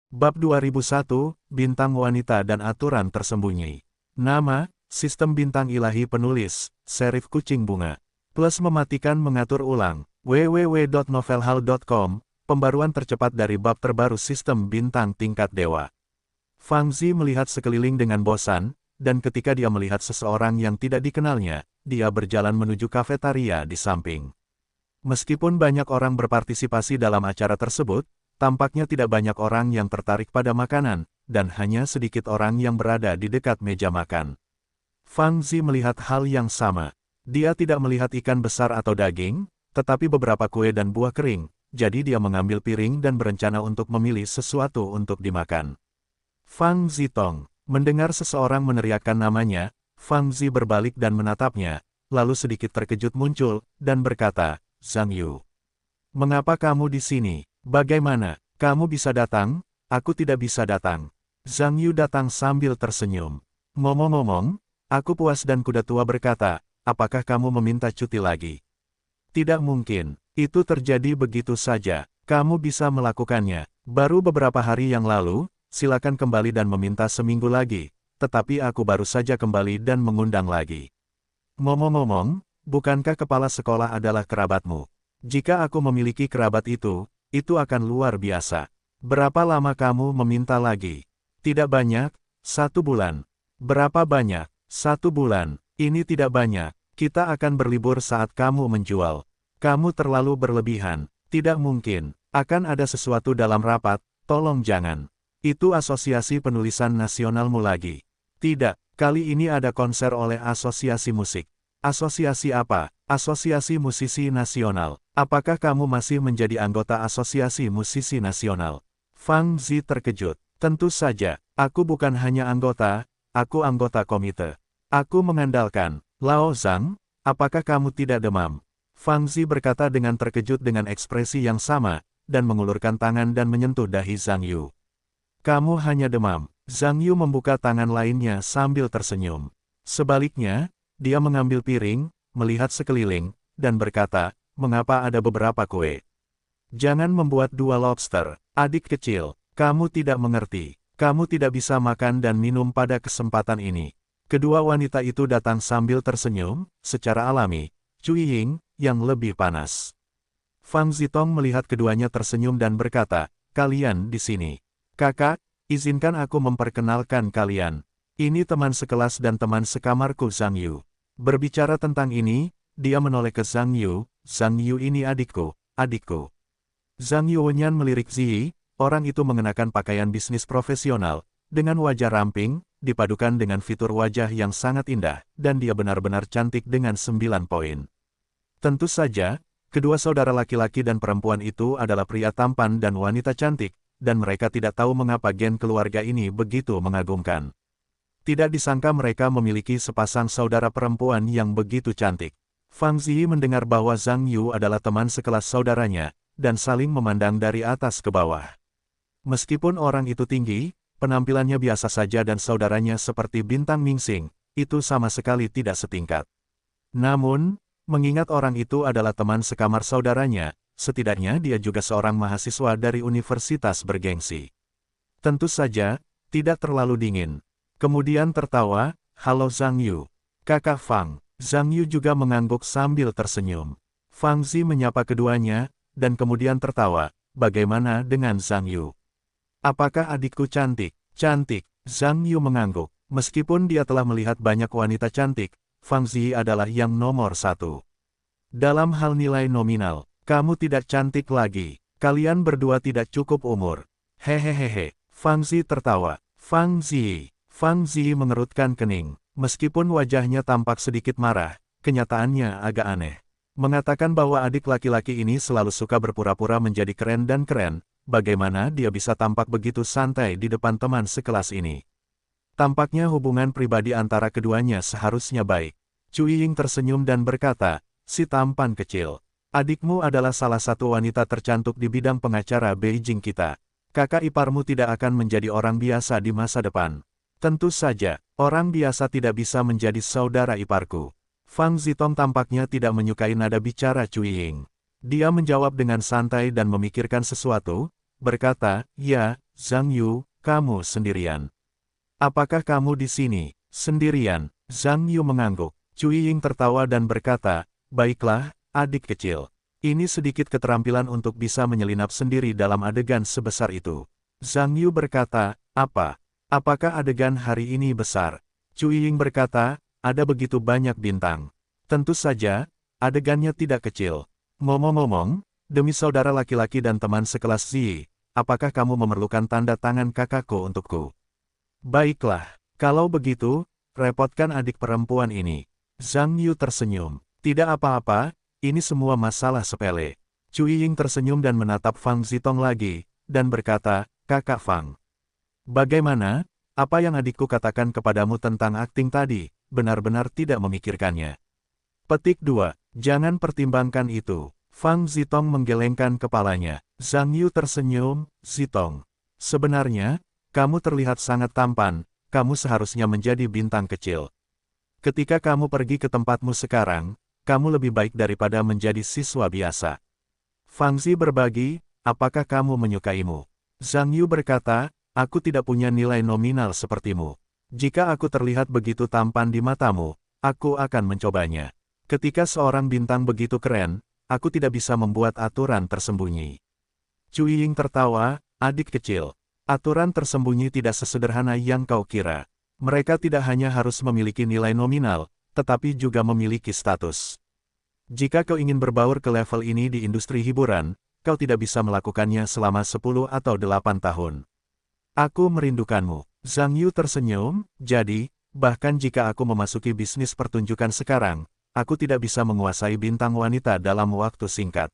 Bab 2001, Bintang Wanita dan Aturan Tersembunyi. Nama, Sistem Bintang Ilahi Penulis, Serif Kucing Bunga. Plus mematikan mengatur ulang, www.novelhal.com, pembaruan tercepat dari bab terbaru Sistem Bintang Tingkat Dewa. Fang Zi melihat sekeliling dengan bosan, dan ketika dia melihat seseorang yang tidak dikenalnya, dia berjalan menuju kafetaria di samping. Meskipun banyak orang berpartisipasi dalam acara tersebut, tampaknya tidak banyak orang yang tertarik pada makanan, dan hanya sedikit orang yang berada di dekat meja makan. Fang Zi melihat hal yang sama. Dia tidak melihat ikan besar atau daging, tetapi beberapa kue dan buah kering, jadi dia mengambil piring dan berencana untuk memilih sesuatu untuk dimakan. Fang Zitong, mendengar seseorang meneriakkan namanya, Fang Zi berbalik dan menatapnya, lalu sedikit terkejut muncul, dan berkata, "Zhang Yu. Mengapa kamu di sini? Bagaimana, kamu bisa datang? Aku tidak bisa datang." Zhang Yu datang sambil tersenyum. "Ngomong-ngomong, aku puas." Dan kuda tua berkata, "Apakah kamu meminta cuti lagi?" "Tidak mungkin, itu terjadi begitu saja. Kamu bisa melakukannya. Baru beberapa hari yang lalu, silakan kembali dan meminta seminggu lagi, tetapi aku baru saja kembali dan mengundang lagi. Ngomong-ngomong, bukankah kepala sekolah adalah kerabatmu? Jika aku memiliki kerabat itu akan luar biasa. Berapa lama kamu meminta lagi?" "Tidak banyak, 1 bulan." "Berapa banyak?" "1 bulan. Ini tidak banyak. Kita akan berlibur saat kamu menjual. Kamu terlalu berlebihan." "Tidak mungkin. Akan ada sesuatu dalam rapat, tolong jangan. Itu asosiasi penulisan nasionalmu lagi." "Tidak, kali ini ada konser oleh asosiasi musik." "Asosiasi apa?" "Asosiasi Musisi Nasional." "Apakah kamu masih menjadi anggota Asosiasi Musisi Nasional?" Fang Zi terkejut. "Tentu saja, aku bukan hanya anggota, aku anggota komite. Aku mengandalkan." "Lao Zhang, apakah kamu tidak demam?" Fang Zi berkata dengan terkejut dengan ekspresi yang sama, dan mengulurkan tangan dan menyentuh dahi Zhang Yu. "Kamu hanya demam." Zhang Yu membuka tangan lainnya sambil tersenyum. Sebaliknya, dia mengambil piring, melihat sekeliling, dan berkata, "Mengapa ada beberapa kue? Jangan membuat 2 lobster, adik kecil, kamu tidak mengerti. Kamu tidak bisa makan dan minum pada kesempatan ini." Kedua wanita itu datang sambil tersenyum, secara alami, Cui Ying, yang lebih panas. Fang Zitong melihat keduanya tersenyum dan berkata, "Kalian di sini. Kakak, izinkan aku memperkenalkan kalian. Ini teman sekelas dan teman sekamarku Zhang Yu." Berbicara tentang ini, dia menoleh ke Zhang Yu. "Zhang Yu ini adikku, adikku." Zhang Yuanyan melirik Ziyi, orang itu mengenakan pakaian bisnis profesional, dengan wajah ramping, dipadukan dengan fitur wajah yang sangat indah, dan dia benar-benar cantik dengan 9 poin. Tentu saja, kedua saudara laki-laki dan perempuan itu adalah pria tampan dan wanita cantik, dan mereka tidak tahu mengapa gen keluarga ini begitu mengagumkan. Tidak disangka mereka memiliki sepasang saudara perempuan yang begitu cantik. Fang Zi mendengar bahwa Zhang Yu adalah teman sekelas saudaranya, dan saling memandang dari atas ke bawah. Meskipun orang itu tinggi, penampilannya biasa saja dan saudaranya seperti bintang mingsing, itu sama sekali tidak setingkat. Namun, mengingat orang itu adalah teman sekamar saudaranya, setidaknya dia juga seorang mahasiswa dari universitas bergengsi. Tentu saja, tidak terlalu dingin. Kemudian tertawa, "Halo Zhang Yu. Kakak Fang." Zhang Yu juga mengangguk sambil tersenyum. Fang Zi menyapa keduanya, dan kemudian tertawa, "Bagaimana dengan Zhang Yu? Apakah adikku cantik?" "Cantik." Zhang Yu mengangguk. Meskipun dia telah melihat banyak wanita cantik, Fang Zi adalah yang nomor 1. Dalam hal nilai nominal, kamu tidak cantik lagi. Kalian berdua tidak cukup umur. Hehehehe. Fang Zi tertawa. Fang Zi mengerutkan kening. Meskipun wajahnya tampak sedikit marah, kenyataannya agak aneh. Mengatakan bahwa adik laki-laki ini selalu suka berpura-pura menjadi keren dan keren, bagaimana dia bisa tampak begitu santai di depan teman sekelas ini? Tampaknya hubungan pribadi antara keduanya seharusnya baik. Cui Ying tersenyum dan berkata, "Si tampan kecil. Adikmu adalah salah satu wanita tercantik di bidang pengacara Beijing kita. Kakak iparmu tidak akan menjadi orang biasa di masa depan." "Tentu saja, orang biasa tidak bisa menjadi saudara iparku." Fang Zitong tampaknya tidak menyukai nada bicara Cui Ying. Dia menjawab dengan santai dan memikirkan sesuatu, berkata, "Ya, Zhang Yu, kamu sendirian. Apakah kamu di sini, sendirian? Zhang Yu mengangguk. Cui Ying tertawa dan berkata, baiklah, adik kecil. Ini sedikit keterampilan untuk bisa menyelinap sendiri dalam adegan sebesar itu. Zhang Yu berkata, apa? Apakah adegan hari ini besar? Cui Ying berkata, ada begitu banyak bintang. Tentu saja, adegannya tidak kecil. Ngomong-ngomong, demi saudara laki-laki dan teman sekelas Ziyi, apakah kamu memerlukan tanda tangan kakakku untukku? Baiklah, kalau begitu, repotkan adik perempuan ini. Zhang Yu tersenyum. Tidak apa-apa, ini semua masalah sepele. Cui Ying tersenyum dan menatap Fang Zitong lagi, dan berkata, Kakak Fang. Bagaimana? Apa yang adikku katakan kepadamu tentang akting tadi, benar-benar tidak memikirkannya. Petik 2. Jangan pertimbangkan itu. Fang Zitong menggelengkan kepalanya. Zhang Yu tersenyum, Zitong. Sebenarnya, kamu terlihat sangat tampan, kamu seharusnya menjadi bintang kecil. Ketika kamu pergi ke tempatmu sekarang, kamu lebih baik daripada menjadi siswa biasa. Fang Zi berbagi, apakah kamu menyukaimu? Zhang Yu berkata, aku tidak punya nilai nominal sepertimu. Jika aku terlihat begitu tampan di matamu, aku akan mencobanya. Ketika seorang bintang begitu keren, aku tidak bisa membuat aturan tersembunyi. Cui Ying tertawa, adik kecil. Aturan tersembunyi tidak sesederhana yang kau kira. Mereka tidak hanya harus memiliki nilai nominal, tetapi juga memiliki status. Jika kau ingin berbaur ke level ini di industri hiburan, kau tidak bisa melakukannya selama 10 atau 8 tahun. Aku merindukanmu. Zhang Yu tersenyum, jadi, bahkan jika aku memasuki bisnis pertunjukan sekarang, aku tidak bisa menguasai bintang wanita dalam waktu singkat.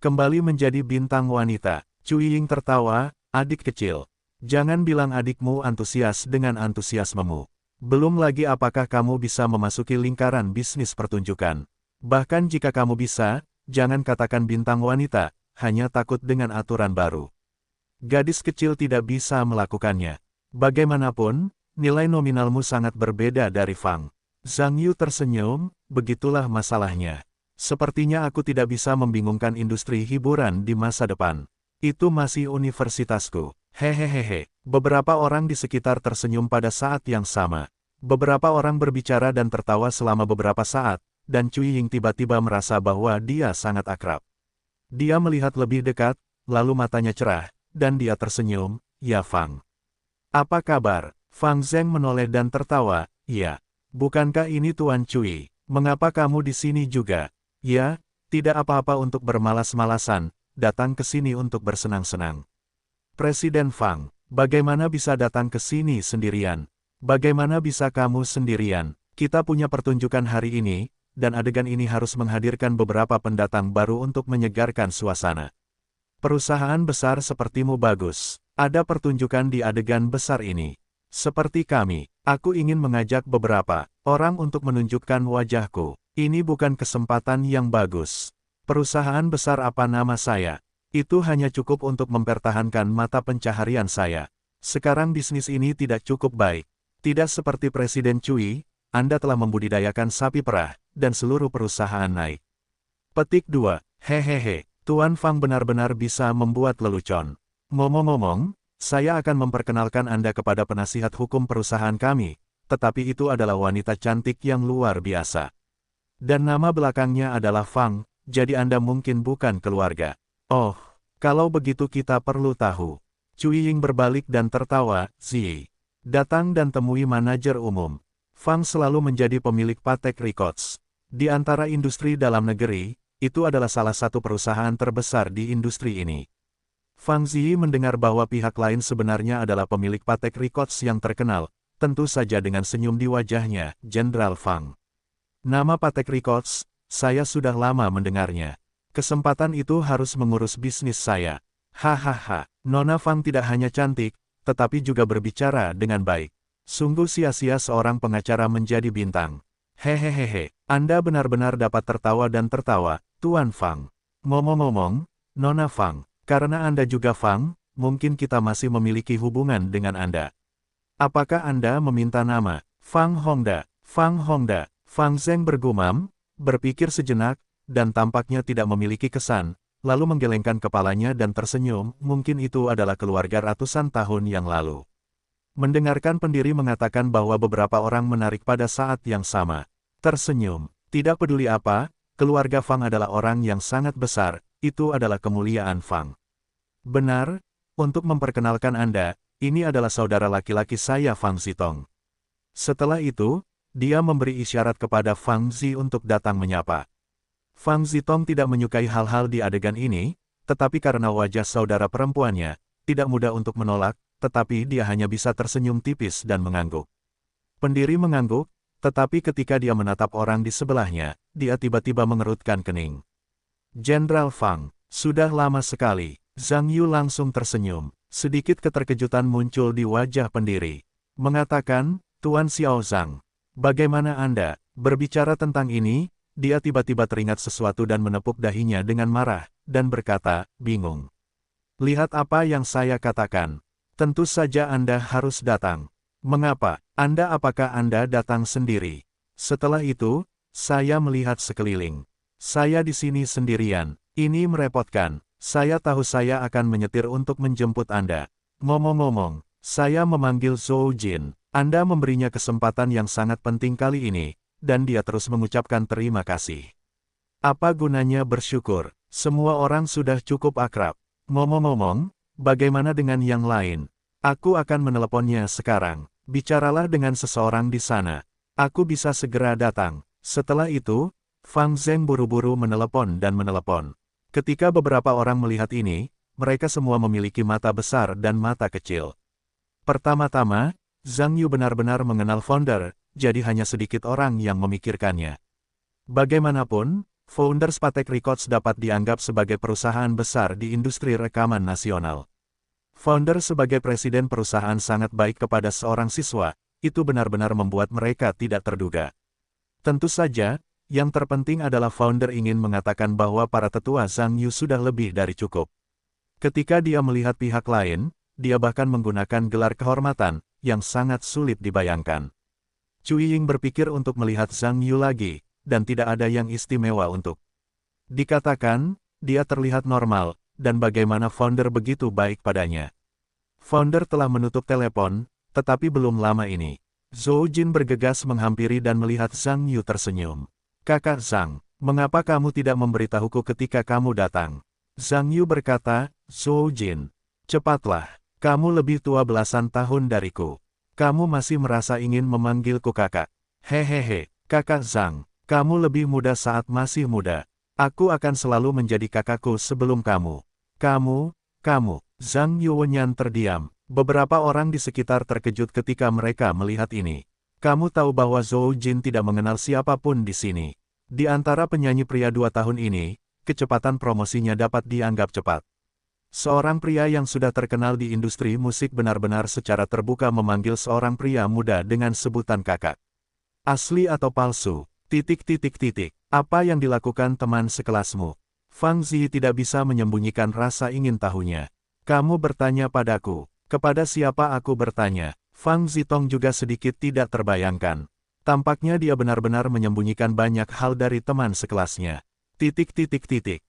Kembali menjadi bintang wanita. Cui Ying tertawa, adik kecil. Jangan bilang adikmu antusias dengan antusiasmemu. Belum lagi apakah kamu bisa memasuki lingkaran bisnis pertunjukan. Bahkan jika kamu bisa, jangan katakan bintang wanita, hanya takut dengan aturan baru. Gadis kecil tidak bisa melakukannya. Bagaimanapun, nilai nominalmu sangat berbeda dari Fang. Zhang Yu tersenyum, begitulah masalahnya. Sepertinya aku tidak bisa membingungkan industri hiburan di masa depan. Itu masih universitasku. Hehehehe. Beberapa orang di sekitar tersenyum pada saat yang sama. Beberapa orang berbicara dan tertawa selama beberapa saat, dan Cui Ying tiba-tiba merasa bahwa dia sangat akrab. Dia melihat lebih dekat, lalu matanya cerah, dan dia tersenyum, ya Fang. Apa kabar? Fang Zheng menoleh dan tertawa, ya. Bukankah ini Tuan Cui? Mengapa kamu di sini juga? Ya, tidak apa-apa untuk bermalas-malasan, datang ke sini untuk bersenang-senang. Presiden Fang, bagaimana bisa datang ke sini sendirian? Bagaimana bisa kamu sendirian? Kita punya pertunjukan hari ini, dan adegan ini harus menghadirkan beberapa pendatang baru untuk menyegarkan suasana. Perusahaan besar sepertimu bagus. Ada pertunjukan di adegan besar ini. Seperti kami, aku ingin mengajak beberapa orang untuk menunjukkan wajahku. Ini bukan kesempatan yang bagus. Perusahaan besar apa nama saya? Itu hanya cukup untuk mempertahankan mata pencaharian saya. Sekarang bisnis ini tidak cukup baik. Tidak seperti Presiden Cui, Anda telah membudidayakan sapi perah, dan seluruh perusahaan naik. Petik 2. Hehehe, Tuan Fang benar-benar bisa membuat lelucon. Ngomong-ngomong, saya akan memperkenalkan Anda kepada penasihat hukum perusahaan kami, tetapi itu adalah wanita cantik yang luar biasa. Dan nama belakangnya adalah Fang, jadi Anda mungkin bukan keluarga. Oh, kalau begitu kita perlu tahu. Cui Ying berbalik dan tertawa, Ziyi. Datang dan temui manajer umum. Fang selalu menjadi pemilik Patek Records. Di antara industri dalam negeri, itu adalah salah satu perusahaan terbesar di industri ini. Fang Ziyi mendengar bahwa pihak lain sebenarnya adalah pemilik Patek Records yang terkenal, tentu saja dengan senyum di wajahnya, Jenderal Fang. Nama Patek Records, saya sudah lama mendengarnya. Kesempatan itu harus mengurus bisnis saya. Hahaha, Nona Fang tidak hanya cantik, tetapi juga berbicara dengan baik. Sungguh sia-sia seorang pengacara menjadi bintang. Hehehehe, Anda benar-benar dapat tertawa dan tertawa, Tuan Fang. Ngomong-ngomong, Nona Fang, karena Anda juga Fang, mungkin kita masih memiliki hubungan dengan Anda. Apakah Anda meminta nama? Fang Hongda, Fang Hongda. Fang Zheng bergumam, berpikir sejenak, dan tampaknya tidak memiliki kesan, lalu menggelengkan kepalanya dan tersenyum, mungkin itu adalah keluarga ratusan tahun yang lalu. Mendengarkan pendiri mengatakan bahwa beberapa orang menarik pada saat yang sama. Tersenyum. Tidak peduli apa, keluarga Fang adalah orang yang sangat besar, itu adalah kemuliaan Fang. Benar, untuk memperkenalkan Anda, ini adalah saudara laki-laki saya Fang Zitong. Setelah itu, dia memberi isyarat kepada Fang Zi untuk datang menyapa. Fang Zitong tidak menyukai hal-hal di adegan ini, tetapi karena wajah saudara perempuannya, tidak mudah untuk menolak, tetapi dia hanya bisa tersenyum tipis dan mengangguk. Pendiri mengangguk, tetapi ketika dia menatap orang di sebelahnya, dia tiba-tiba mengerutkan kening. Jenderal Fang, sudah lama sekali. Zhang Yu langsung tersenyum. Sedikit keterkejutan muncul di wajah pendiri. Mengatakan, Tuan Xiao Zhang, bagaimana Anda? Berbicara tentang ini, dia tiba-tiba teringat sesuatu dan menepuk dahinya dengan marah, dan berkata, bingung. Lihat apa yang saya katakan. Tentu saja Anda harus datang. Mengapa? Apakah Anda datang sendiri? Setelah itu, saya melihat sekeliling. Saya di sini sendirian. Ini merepotkan. Saya tahu saya akan menyetir untuk menjemput Anda. Ngomong-ngomong, saya memanggil Zhou Jin. Anda memberinya kesempatan yang sangat penting kali ini, dan dia terus mengucapkan terima kasih. Apa gunanya bersyukur? Semua orang sudah cukup akrab. Ngomong-ngomong, bagaimana dengan yang lain? Aku akan meneleponnya sekarang. Bicaralah dengan seseorang di sana. Aku bisa segera datang. Setelah itu, Fang Zheng buru-buru menelepon dan menelepon. Ketika beberapa orang melihat ini, mereka semua memiliki mata besar dan mata kecil. Pertama-tama, Zhang Yu benar-benar mengenal founder, jadi hanya sedikit orang yang memikirkannya. Bagaimanapun, Founders Patek Records dapat dianggap sebagai perusahaan besar di industri rekaman nasional. Founder sebagai presiden perusahaan sangat baik kepada seorang siswa, itu benar-benar membuat mereka tidak terduga. Tentu saja, yang terpenting adalah founder ingin mengatakan bahwa para tetua Zhang Yu sudah lebih dari cukup. Ketika dia melihat pihak lain, dia bahkan menggunakan gelar kehormatan, yang sangat sulit dibayangkan. Cui Ying berpikir untuk melihat Zhang Yu lagi, dan tidak ada yang istimewa untuk dikatakan, dia terlihat normal, dan bagaimana founder begitu baik padanya. Founder telah menutup telepon, tetapi belum lama ini. Zhou Jin bergegas menghampiri dan melihat Zhang Yu tersenyum. Kakak Zhang, mengapa kamu tidak memberitahuku ketika kamu datang? Zhang Yu berkata, Zhou Jin, cepatlah, kamu lebih tua belasan tahun dariku. Kamu masih merasa ingin memanggilku kakak. Hehehe, kakak Zhang, kamu lebih muda saat masih muda. Aku akan selalu menjadi kakakku sebelum kamu. Kamu. Zhang Yuwenyan terdiam. Beberapa orang di sekitar terkejut ketika mereka melihat ini. Kamu tahu bahwa Zhou Jin tidak mengenal siapapun di sini. Di antara penyanyi pria 2 tahun ini, kecepatan promosinya dapat dianggap cepat. Seorang pria yang sudah terkenal di industri musik benar-benar secara terbuka memanggil seorang pria muda dengan sebutan kakak. Asli atau palsu? Apa yang dilakukan teman sekelasmu? Fang Zi tidak bisa menyembunyikan rasa ingin tahunya. Kamu bertanya padaku, kepada siapa aku bertanya? Fang Zitong juga sedikit tidak terbayangkan. Tampaknya dia benar-benar menyembunyikan banyak hal dari teman sekelasnya.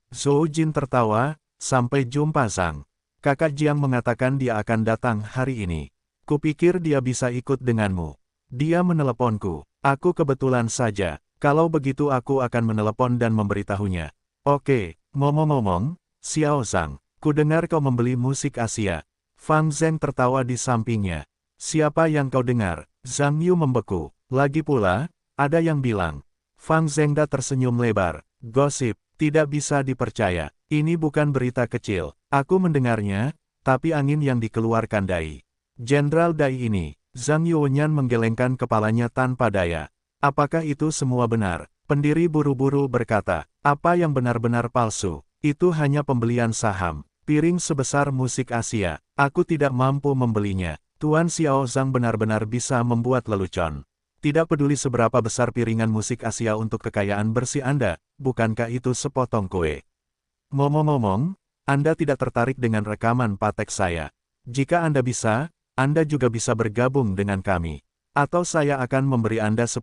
Zhou Jin tertawa, sampai jumpa Zhang. Kakak Jiang mengatakan dia akan datang hari ini. Kupikir dia bisa ikut denganmu. Dia meneleponku. Aku kebetulan saja. Kalau begitu aku akan menelepon dan memberitahunya. Oke, ngomong-ngomong, Xiao Zhang, ku dengar kau membeli musik Asia. Fang Zheng tertawa di sampingnya. Siapa yang kau dengar? Zhang Yu membeku. Lagi pula, ada yang bilang. Fang Zhengda tersenyum lebar. Gosip, tidak bisa dipercaya. Ini bukan berita kecil. Aku mendengarnya, tapi angin yang dikeluarkan Dai. Jenderal Dai ini. Zhang Yuwenyan menggelengkan kepalanya tanpa daya. Apakah itu semua benar? Pendiri buru-buru berkata, apa yang benar-benar palsu? Itu hanya pembelian saham. Piring sebesar musik Asia. Aku tidak mampu membelinya. Tuan Xiao Zhang benar-benar bisa membuat lelucon. Tidak peduli seberapa besar piringan musik Asia untuk kekayaan bersih Anda, bukankah itu sepotong kue? Ngomong-ngomong, Anda tidak tertarik dengan rekaman Patek saya. Jika Anda bisa, Anda juga bisa bergabung dengan kami. Atau saya akan memberi Anda 10%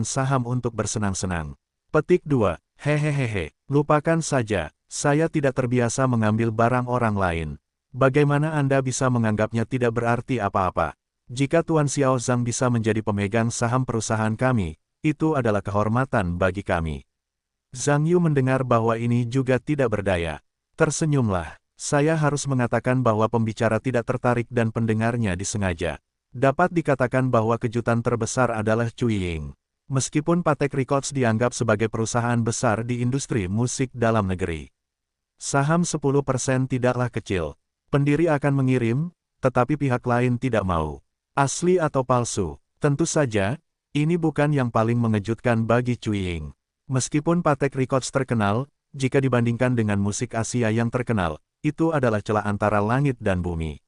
saham untuk bersenang-senang. Petik 2. Hehehehe, lupakan saja. Saya tidak terbiasa mengambil barang orang lain. Bagaimana Anda bisa menganggapnya tidak berarti apa-apa? Jika Tuan Xiao Zhang bisa menjadi pemegang saham perusahaan kami, itu adalah kehormatan bagi kami. Zhang Yu mendengar bahwa ini juga tidak berdaya. Tersenyumlah. Saya harus mengatakan bahwa pembicara tidak tertarik dan pendengarnya disengaja. Dapat dikatakan bahwa kejutan terbesar adalah Cui Ying. Meskipun Patek Records dianggap sebagai perusahaan besar di industri musik dalam negeri. Saham 10% tidaklah kecil. Pendiri akan mengirim, tetapi pihak lain tidak mau. Asli atau palsu? Tentu saja, ini bukan yang paling mengejutkan bagi Cui Ying. Meskipun Patek Records terkenal, jika dibandingkan dengan musik Asia yang terkenal, itu adalah celah antara langit dan bumi.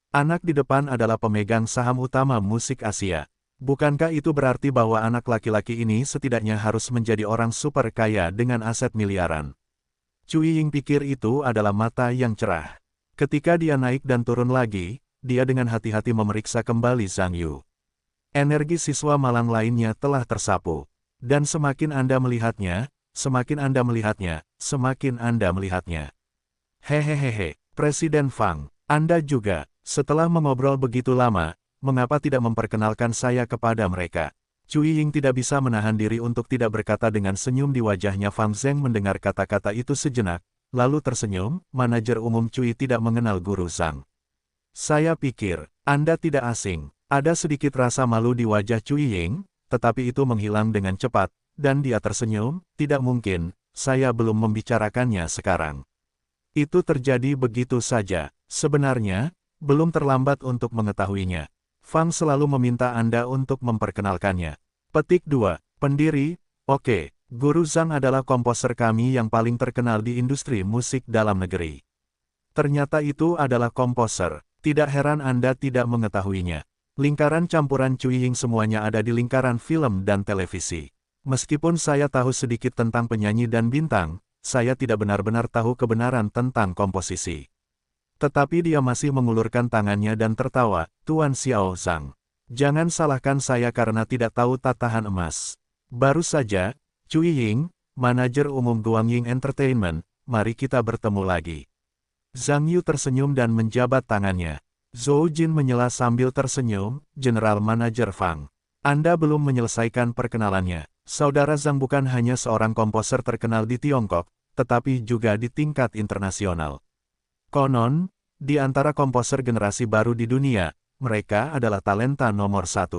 Anak di depan adalah pemegang saham utama musik Asia. Bukankah itu berarti bahwa anak laki-laki ini setidaknya harus menjadi orang super kaya dengan aset miliaran? Cui Ying pikir itu adalah mata yang cerah. Ketika dia naik dan turun lagi, dia dengan hati-hati memeriksa kembali Zhang Yu. Energi siswa malang lainnya telah tersapu. Dan semakin Anda melihatnya, semakin Anda melihatnya, semakin Anda melihatnya. Hehehehe, Presiden Fang, Anda juga, setelah mengobrol begitu lama, mengapa tidak memperkenalkan saya kepada mereka? Cui Ying tidak bisa menahan diri untuk tidak berkata dengan senyum di wajahnya. Fang Zheng mendengar kata-kata itu sejenak, lalu tersenyum. Manajer umum Cui tidak mengenal Guru Zhang. Saya pikir, Anda tidak asing. Ada sedikit rasa malu di wajah Cui Ying, tetapi itu menghilang dengan cepat, dan dia tersenyum. Tidak mungkin, saya belum membicarakannya sekarang. Itu terjadi begitu saja. Sebenarnya, belum terlambat untuk mengetahuinya. Fang selalu meminta Anda untuk memperkenalkannya. Petik 2. Pendiri, oke, Guru Zhang adalah komposer kami yang paling terkenal di industri musik dalam negeri. Ternyata itu adalah komposer. Tidak heran Anda tidak mengetahuinya. Lingkaran campuran Cui Ying semuanya ada di lingkaran film dan televisi. Meskipun saya tahu sedikit tentang penyanyi dan bintang, saya tidak benar-benar tahu kebenaran tentang komposisi. Tetapi dia masih mengulurkan tangannya dan tertawa. Tuan Xiao Zhang, jangan salahkan saya karena tidak tahu tatahan emas. Baru saja, Cui Ying, manajer umum Guangying Entertainment, mari kita bertemu lagi. Zhang Yu tersenyum dan menjabat tangannya. Zhou Jin menyela sambil tersenyum. General Manager Fang, Anda belum menyelesaikan perkenalannya. Saudara Zhang bukan hanya seorang komposer terkenal di Tiongkok, tetapi juga di tingkat internasional. Konon, di antara komposer generasi baru di dunia, mereka adalah talenta nomor 1.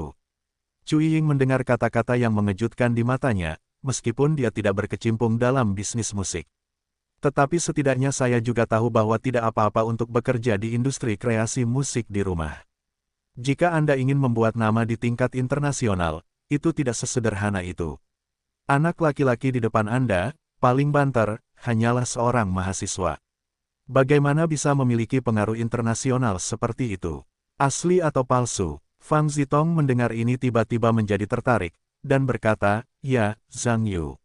Cui Ying mendengar kata-kata yang mengejutkan di matanya, meskipun dia tidak berkecimpung dalam bisnis musik. Tetapi setidaknya saya juga tahu bahwa tidak apa-apa untuk bekerja di industri kreasi musik di rumah. Jika Anda ingin membuat nama di tingkat internasional, itu tidak sesederhana itu. Anak laki-laki di depan Anda, paling banter, hanyalah seorang mahasiswa. Bagaimana bisa memiliki pengaruh internasional seperti itu? Asli atau palsu? Fang Zitong mendengar ini tiba-tiba menjadi tertarik, dan berkata, ya, Zhang Yu.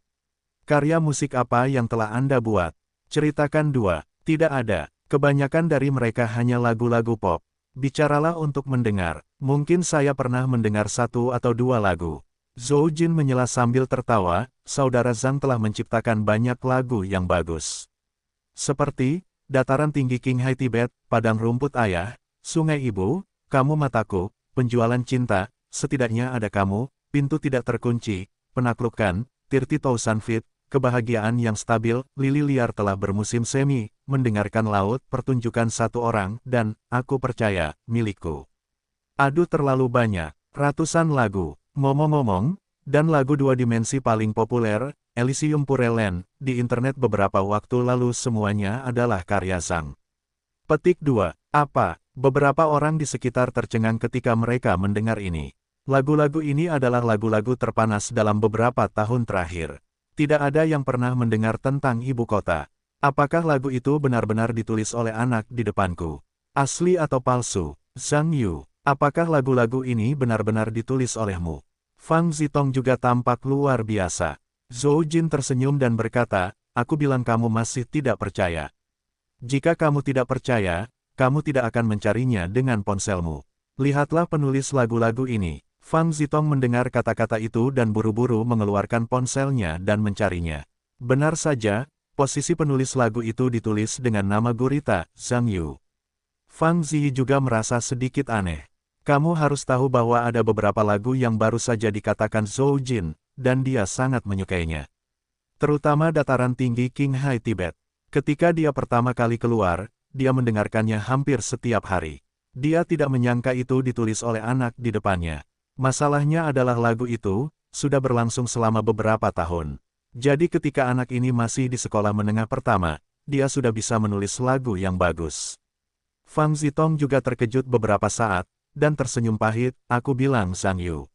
Karya musik apa yang telah Anda buat? Ceritakan. 2. Tidak ada. Kebanyakan dari mereka hanya lagu-lagu pop. Bicaralah untuk mendengar. Mungkin saya pernah mendengar 1 atau 2 lagu. Zhou Jin menyela sambil tertawa. Saudara Zhang telah menciptakan banyak lagu yang bagus. Seperti Dataran Tinggi Qinghai Tibet, Padang Rumput Ayah, Sungai Ibu, Kamu Mataku, Penjualan Cinta, Setidaknya Ada Kamu, Pintu Tidak Terkunci, Penaklukan, 30,000 Feet, Kebahagiaan yang Stabil, Lili Liar Telah Bermusim Semi, Mendengarkan Laut, Pertunjukan Satu Orang, dan Aku Percaya, Milikku. Aduh, terlalu banyak, ratusan lagu. Ngomong-ngomong, dan lagu 2 dimensi paling populer, Elysium Purelen, di internet beberapa waktu lalu semuanya adalah karya Zhang. Petik 2. Apa? Beberapa orang di sekitar tercengang ketika mereka mendengar ini. Lagu-lagu ini adalah lagu-lagu terpanas dalam beberapa tahun terakhir. Tidak ada yang pernah mendengar tentang ibu kota. Apakah lagu itu benar-benar ditulis oleh anak di depanku? Asli atau palsu? Zhang Yu, apakah lagu-lagu ini benar-benar ditulis olehmu? Fang Zitong juga tampak luar biasa. Zhou Jin tersenyum dan berkata, aku bilang kamu masih tidak percaya. Jika kamu tidak percaya, kamu tidak akan mencarinya dengan ponselmu. Lihatlah penulis lagu-lagu ini. Fang Zitong mendengar kata-kata itu dan buru-buru mengeluarkan ponselnya dan mencarinya. Benar saja, Posisi penulis lagu itu ditulis dengan nama gurita, Zhang Yu. Fang Ziyi juga merasa sedikit aneh. Kamu harus tahu bahwa ada beberapa lagu yang baru saja dikatakan Zhou Jin, dan dia sangat menyukainya. Terutama dataran tinggi Qinghai Tibet. Ketika dia pertama kali keluar, dia mendengarkannya hampir setiap hari. Dia tidak menyangka itu ditulis oleh anak di depannya. Masalahnya adalah lagu itu sudah berlangsung selama beberapa tahun. Jadi ketika anak ini masih di sekolah menengah pertama, dia sudah bisa menulis lagu yang bagus. Fang Zitong juga terkejut beberapa saat, dan tersenyum pahit. Aku bilang Zhang Yu.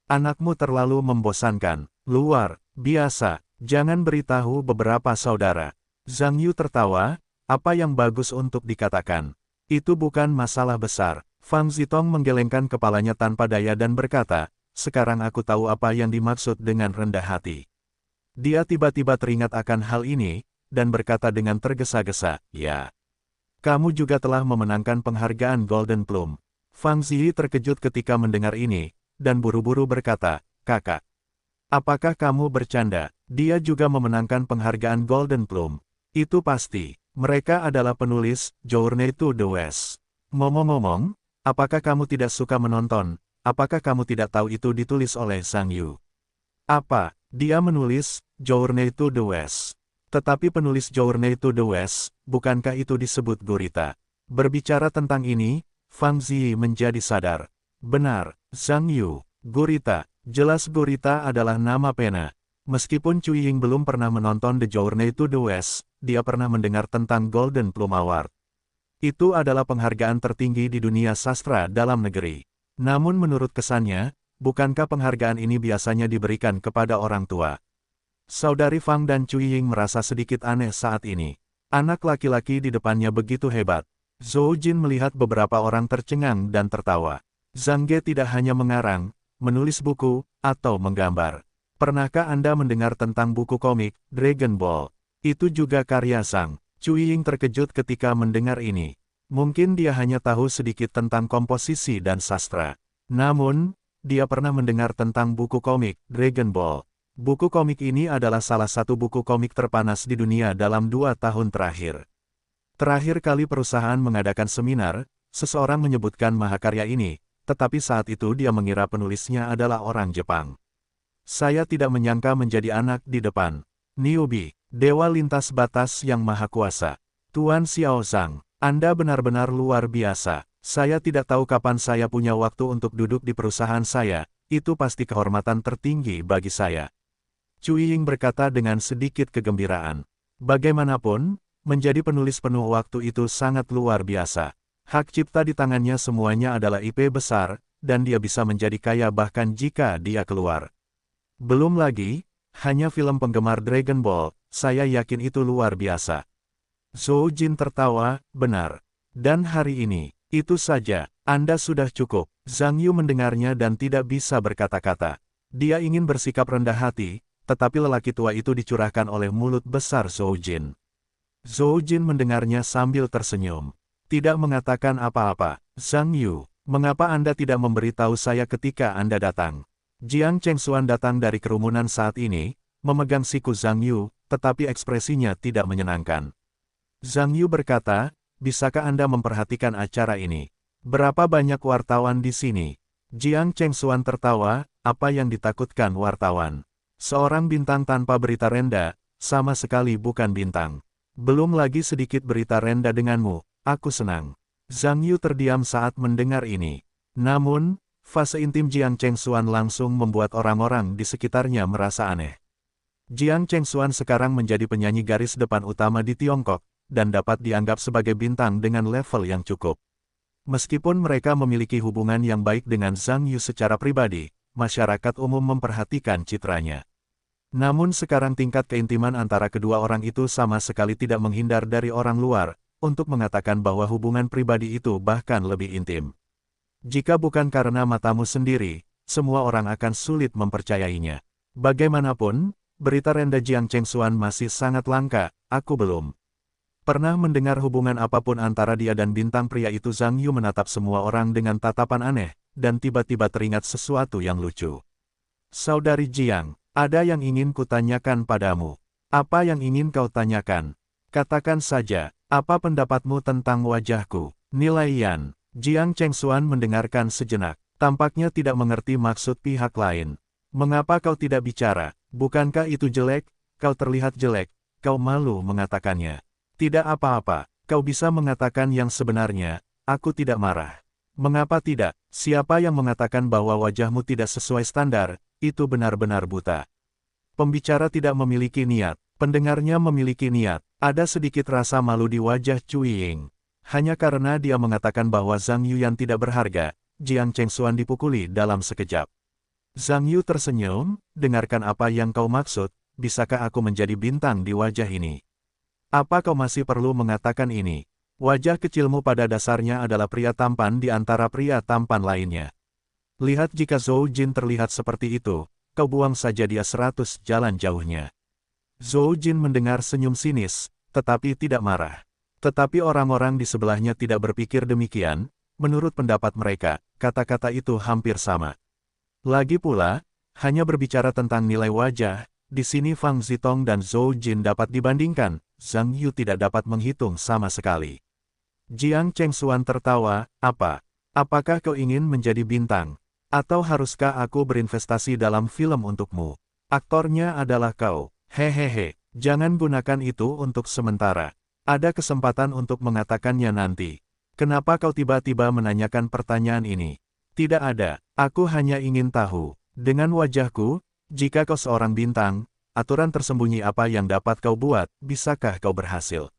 Anakmu terlalu membosankan, luar biasa, jangan beritahu beberapa saudara. Zhang Yu tertawa, apa yang bagus untuk dikatakan. Itu bukan masalah besar. Fang Zitong menggelengkan kepalanya tanpa daya dan berkata, sekarang aku tahu apa yang dimaksud dengan rendah hati. Dia tiba-tiba teringat akan hal ini, dan berkata dengan tergesa-gesa, ya. Kamu juga telah memenangkan penghargaan Golden Plume. Fang Ziyi terkejut ketika mendengar ini, dan buru-buru berkata, kakak. Apakah kamu bercanda? Dia juga memenangkan penghargaan Golden Plume. Itu pasti. Mereka adalah penulis Journey to the West. Ngomong-ngomong, apakah kamu tidak suka menonton? Apakah kamu tidak tahu itu ditulis oleh Zhang Yu? Apa? Dia menulis Journey to the West. Tetapi penulis Journey to the West, bukankah itu disebut gurita? Berbicara tentang ini, Fang Ziyi menjadi sadar. Benar, Zhang Yu, gurita. Jelas gurita adalah nama pena. Meskipun Cui Ying belum pernah menonton The Journey to the West, dia pernah mendengar tentang Golden Plume Award. Itu adalah penghargaan tertinggi di dunia sastra dalam negeri. Namun menurut kesannya, bukankah penghargaan ini biasanya diberikan kepada orang tua? Saudari Fang dan Cui Ying merasa sedikit aneh saat ini. Anak laki-laki di depannya begitu hebat. Zhou Jin melihat beberapa orang tercengang dan tertawa. Zhang Ge tidak hanya mengarang, menulis buku, atau menggambar. Pernahkah Anda mendengar tentang buku komik, Dragon Ball? Itu juga karya Zhang. Cui Ying terkejut ketika mendengar ini. Mungkin dia hanya tahu sedikit tentang komposisi dan sastra. Namun, dia pernah mendengar tentang buku komik, Dragon Ball. Buku komik ini adalah salah satu buku komik terpanas di dunia dalam 2 tahun terakhir. Terakhir kali perusahaan mengadakan seminar, seseorang menyebutkan mahakarya ini, tetapi saat itu dia mengira penulisnya adalah orang Jepang. Saya tidak menyangka menjadi anak di depan. Niobe, Dewa Lintas Batas yang Maha Kuasa. Tuan Xiao Zhang, Anda benar-benar luar biasa. Saya tidak tahu kapan saya punya waktu untuk duduk di perusahaan saya, itu pasti kehormatan tertinggi bagi saya. Cui Ying berkata dengan sedikit kegembiraan. Bagaimanapun, menjadi penulis penuh waktu itu sangat luar biasa. Hak cipta di tangannya semuanya adalah IP besar, dan dia bisa menjadi kaya bahkan jika dia keluar. Belum lagi, hanya film penggemar Dragon Ball, saya yakin itu luar biasa. Zhou Jin tertawa, benar. Dan hari ini, itu saja, Anda sudah cukup. Zhang Yu mendengarnya dan tidak bisa berkata-kata. Dia ingin bersikap rendah hati, tetapi lelaki tua itu dicurahkan oleh mulut besar Zhou Jin. Zhou Jin mendengarnya sambil tersenyum. Tidak mengatakan apa-apa. Zhang Yu, mengapa Anda tidak memberitahu saya ketika Anda datang? Jiang Chengxuan datang dari kerumunan saat ini, memegang siku Zhang Yu, tetapi ekspresinya tidak menyenangkan. Zhang Yu berkata, bisakah Anda memperhatikan acara ini? Berapa banyak wartawan di sini? Jiang Chengxuan tertawa, apa yang ditakutkan wartawan? Seorang bintang tanpa berita rendah, sama sekali bukan bintang. Belum lagi sedikit berita rendah denganmu, aku senang. Zhang Yu terdiam saat mendengar ini. Namun, fase intim Jiang Chengxuan langsung membuat orang-orang di sekitarnya merasa aneh. Jiang Chengxuan sekarang menjadi penyanyi garis depan utama di Tiongkok, dan dapat dianggap sebagai bintang dengan level yang cukup. Meskipun mereka memiliki hubungan yang baik dengan Zhang Yu secara pribadi, masyarakat umum memperhatikan citranya. Namun sekarang tingkat keintiman antara kedua orang itu sama sekali tidak menghindar dari orang luar, untuk mengatakan bahwa hubungan pribadi itu bahkan lebih intim. Jika bukan karena matamu sendiri, semua orang akan sulit mempercayainya. Bagaimanapun, berita rendah Jiang Chengxuan masih sangat langka, aku belum pernah mendengar hubungan apapun antara dia dan bintang pria itu. Zhang Yu menatap semua orang dengan tatapan aneh, dan tiba-tiba teringat sesuatu yang lucu. Saudari Jiang, ada yang ingin kutanyakan padamu. Apa yang ingin kau tanyakan? Katakan saja, apa pendapatmu tentang wajahku? Nilai Yan. Jiang Chengxuan mendengarkan sejenak. Tampaknya tidak mengerti maksud pihak lain. Mengapa kau tidak bicara? Bukankah itu jelek? Kau terlihat jelek. Kau malu mengatakannya. Tidak apa-apa. Kau bisa mengatakan yang sebenarnya. Aku tidak marah. Mengapa tidak? Siapa yang mengatakan bahwa wajahmu tidak sesuai standar? Itu benar-benar buta. Pembicara tidak memiliki niat. Pendengarnya memiliki niat. Ada sedikit rasa malu di wajah Cui Ying. Hanya karena dia mengatakan bahwa Zhang Yuyan tidak berharga, Jiang Chengxuan dipukuli dalam sekejap. Zhang Yu tersenyum, dengarkan apa yang kau maksud, bisakah aku menjadi bintang di wajah ini? Apa kau masih perlu mengatakan ini? Wajah kecilmu pada dasarnya adalah pria tampan di antara pria tampan lainnya. Lihat jika Zhou Jin terlihat seperti itu, kau buang saja dia 100 jalan jauhnya. Zhou Jin mendengar senyum sinis, tetapi tidak marah. Tetapi orang-orang di sebelahnya tidak berpikir demikian. Menurut pendapat mereka, kata-kata itu hampir sama. Lagi pula, hanya berbicara tentang nilai wajah, di sini Fang Zitong dan Zhou Jin dapat dibandingkan, Zhang Yu tidak dapat menghitung sama sekali. Jiang Chengxuan tertawa, apa? Apakah kau ingin menjadi bintang? Atau haruskah aku berinvestasi dalam film untukmu? Aktornya adalah kau. Hehehe, jangan gunakan itu untuk sementara. Ada kesempatan untuk mengatakannya nanti. Kenapa kau tiba-tiba menanyakan pertanyaan ini? Tidak ada, aku hanya ingin tahu. Dengan wajahku, jika kau seorang bintang, aturan tersembunyi apa yang dapat kau buat, bisakah kau berhasil?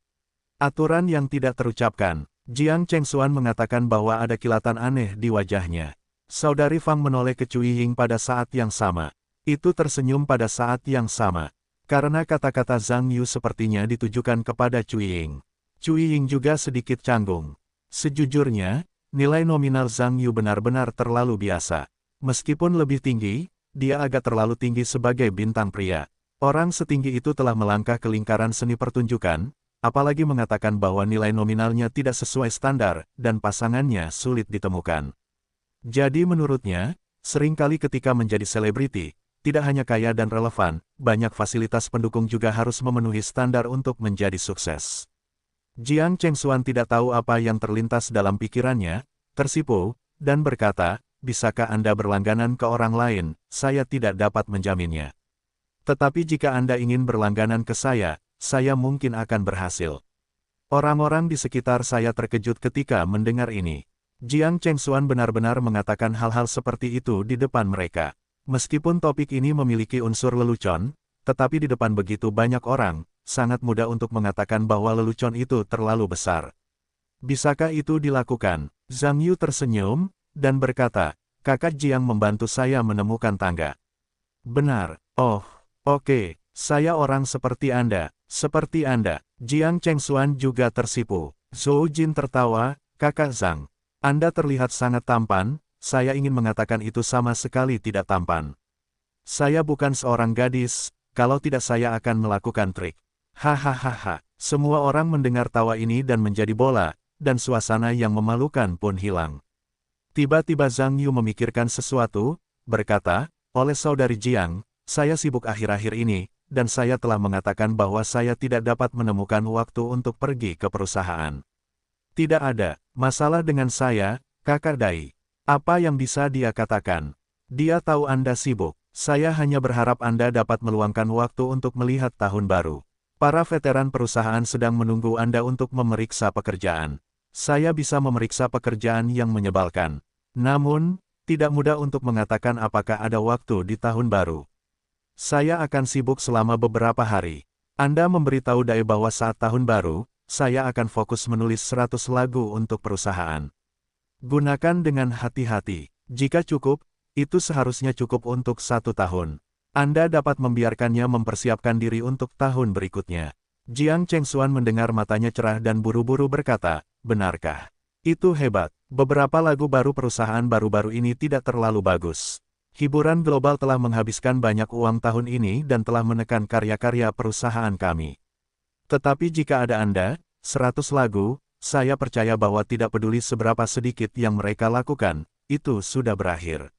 Aturan yang tidak terucapkan. Jiang Chengxuan mengatakan bahwa ada kilatan aneh di wajahnya. Saudari Fang menoleh ke Cui Ying pada saat yang sama. Itu tersenyum pada saat yang sama. Karena kata-kata Zhang Yu sepertinya ditujukan kepada Cui Ying. Cui Ying juga sedikit canggung. Sejujurnya, nilai nominal Zhang Yu benar-benar terlalu biasa. Meskipun lebih tinggi, dia agak terlalu tinggi sebagai bintang pria. Orang setinggi itu telah melangkah ke lingkaran seni pertunjukan, apalagi mengatakan bahwa nilai nominalnya tidak sesuai standar, dan pasangannya sulit ditemukan. Jadi menurutnya, seringkali ketika menjadi selebriti, tidak hanya kaya dan relevan, banyak fasilitas pendukung juga harus memenuhi standar untuk menjadi sukses. Jiang Chengxuan tidak tahu apa yang terlintas dalam pikirannya, tersipu, dan berkata, bisakah Anda berlangganan ke orang lain? Saya tidak dapat menjaminnya. Tetapi jika Anda ingin berlangganan ke saya mungkin akan berhasil. Orang-orang di sekitar saya terkejut ketika mendengar ini. Jiang Chengxuan benar-benar mengatakan hal-hal seperti itu di depan mereka. Meskipun topik ini memiliki unsur lelucon, tetapi di depan begitu banyak orang, sangat mudah untuk mengatakan bahwa lelucon itu terlalu besar. Bisakah itu dilakukan? Zhang Yu tersenyum, dan berkata, kakak Jiang membantu saya menemukan tangga. Benar, oh, oke, saya orang seperti Anda. Jiang Chengxuan juga tersipu. Zhou Jin tertawa, kakak Zhang. Anda terlihat sangat tampan, saya ingin mengatakan itu sama sekali tidak tampan. Saya bukan seorang gadis, kalau tidak saya akan melakukan trik. Hahaha, semua orang mendengar tawa ini dan menjadi bola, dan suasana yang memalukan pun hilang. Tiba-tiba Zhang Yu memikirkan sesuatu, berkata, oleh saudari Jiang, saya sibuk akhir-akhir ini, dan saya telah mengatakan bahwa saya tidak dapat menemukan waktu untuk pergi ke perusahaan. Tidak ada masalah dengan saya, kakak Dai. Apa yang bisa dia katakan? Dia tahu Anda sibuk. Saya hanya berharap Anda dapat meluangkan waktu untuk melihat tahun baru. Para veteran perusahaan sedang menunggu Anda untuk memeriksa pekerjaan. Saya bisa memeriksa pekerjaan yang menyebalkan. Namun, tidak mudah untuk mengatakan apakah ada waktu di tahun baru. Saya akan sibuk selama beberapa hari. Anda memberitahu Dai bahwa saat tahun baru, saya akan fokus menulis 100 lagu untuk perusahaan. Gunakan dengan hati-hati. Jika cukup, itu seharusnya cukup untuk 1 tahun. Anda dapat membiarkannya mempersiapkan diri untuk tahun berikutnya. Jiang Chengxuan mendengar matanya cerah dan buru-buru berkata, benarkah? Itu hebat. Beberapa lagu baru perusahaan baru-baru ini tidak terlalu bagus. Hiburan global telah menghabiskan banyak uang tahun ini dan telah menekan karya-karya perusahaan kami. Tetapi jika ada Anda, 100 lagu, saya percaya bahwa tidak peduli seberapa sedikit yang mereka lakukan, itu sudah berakhir.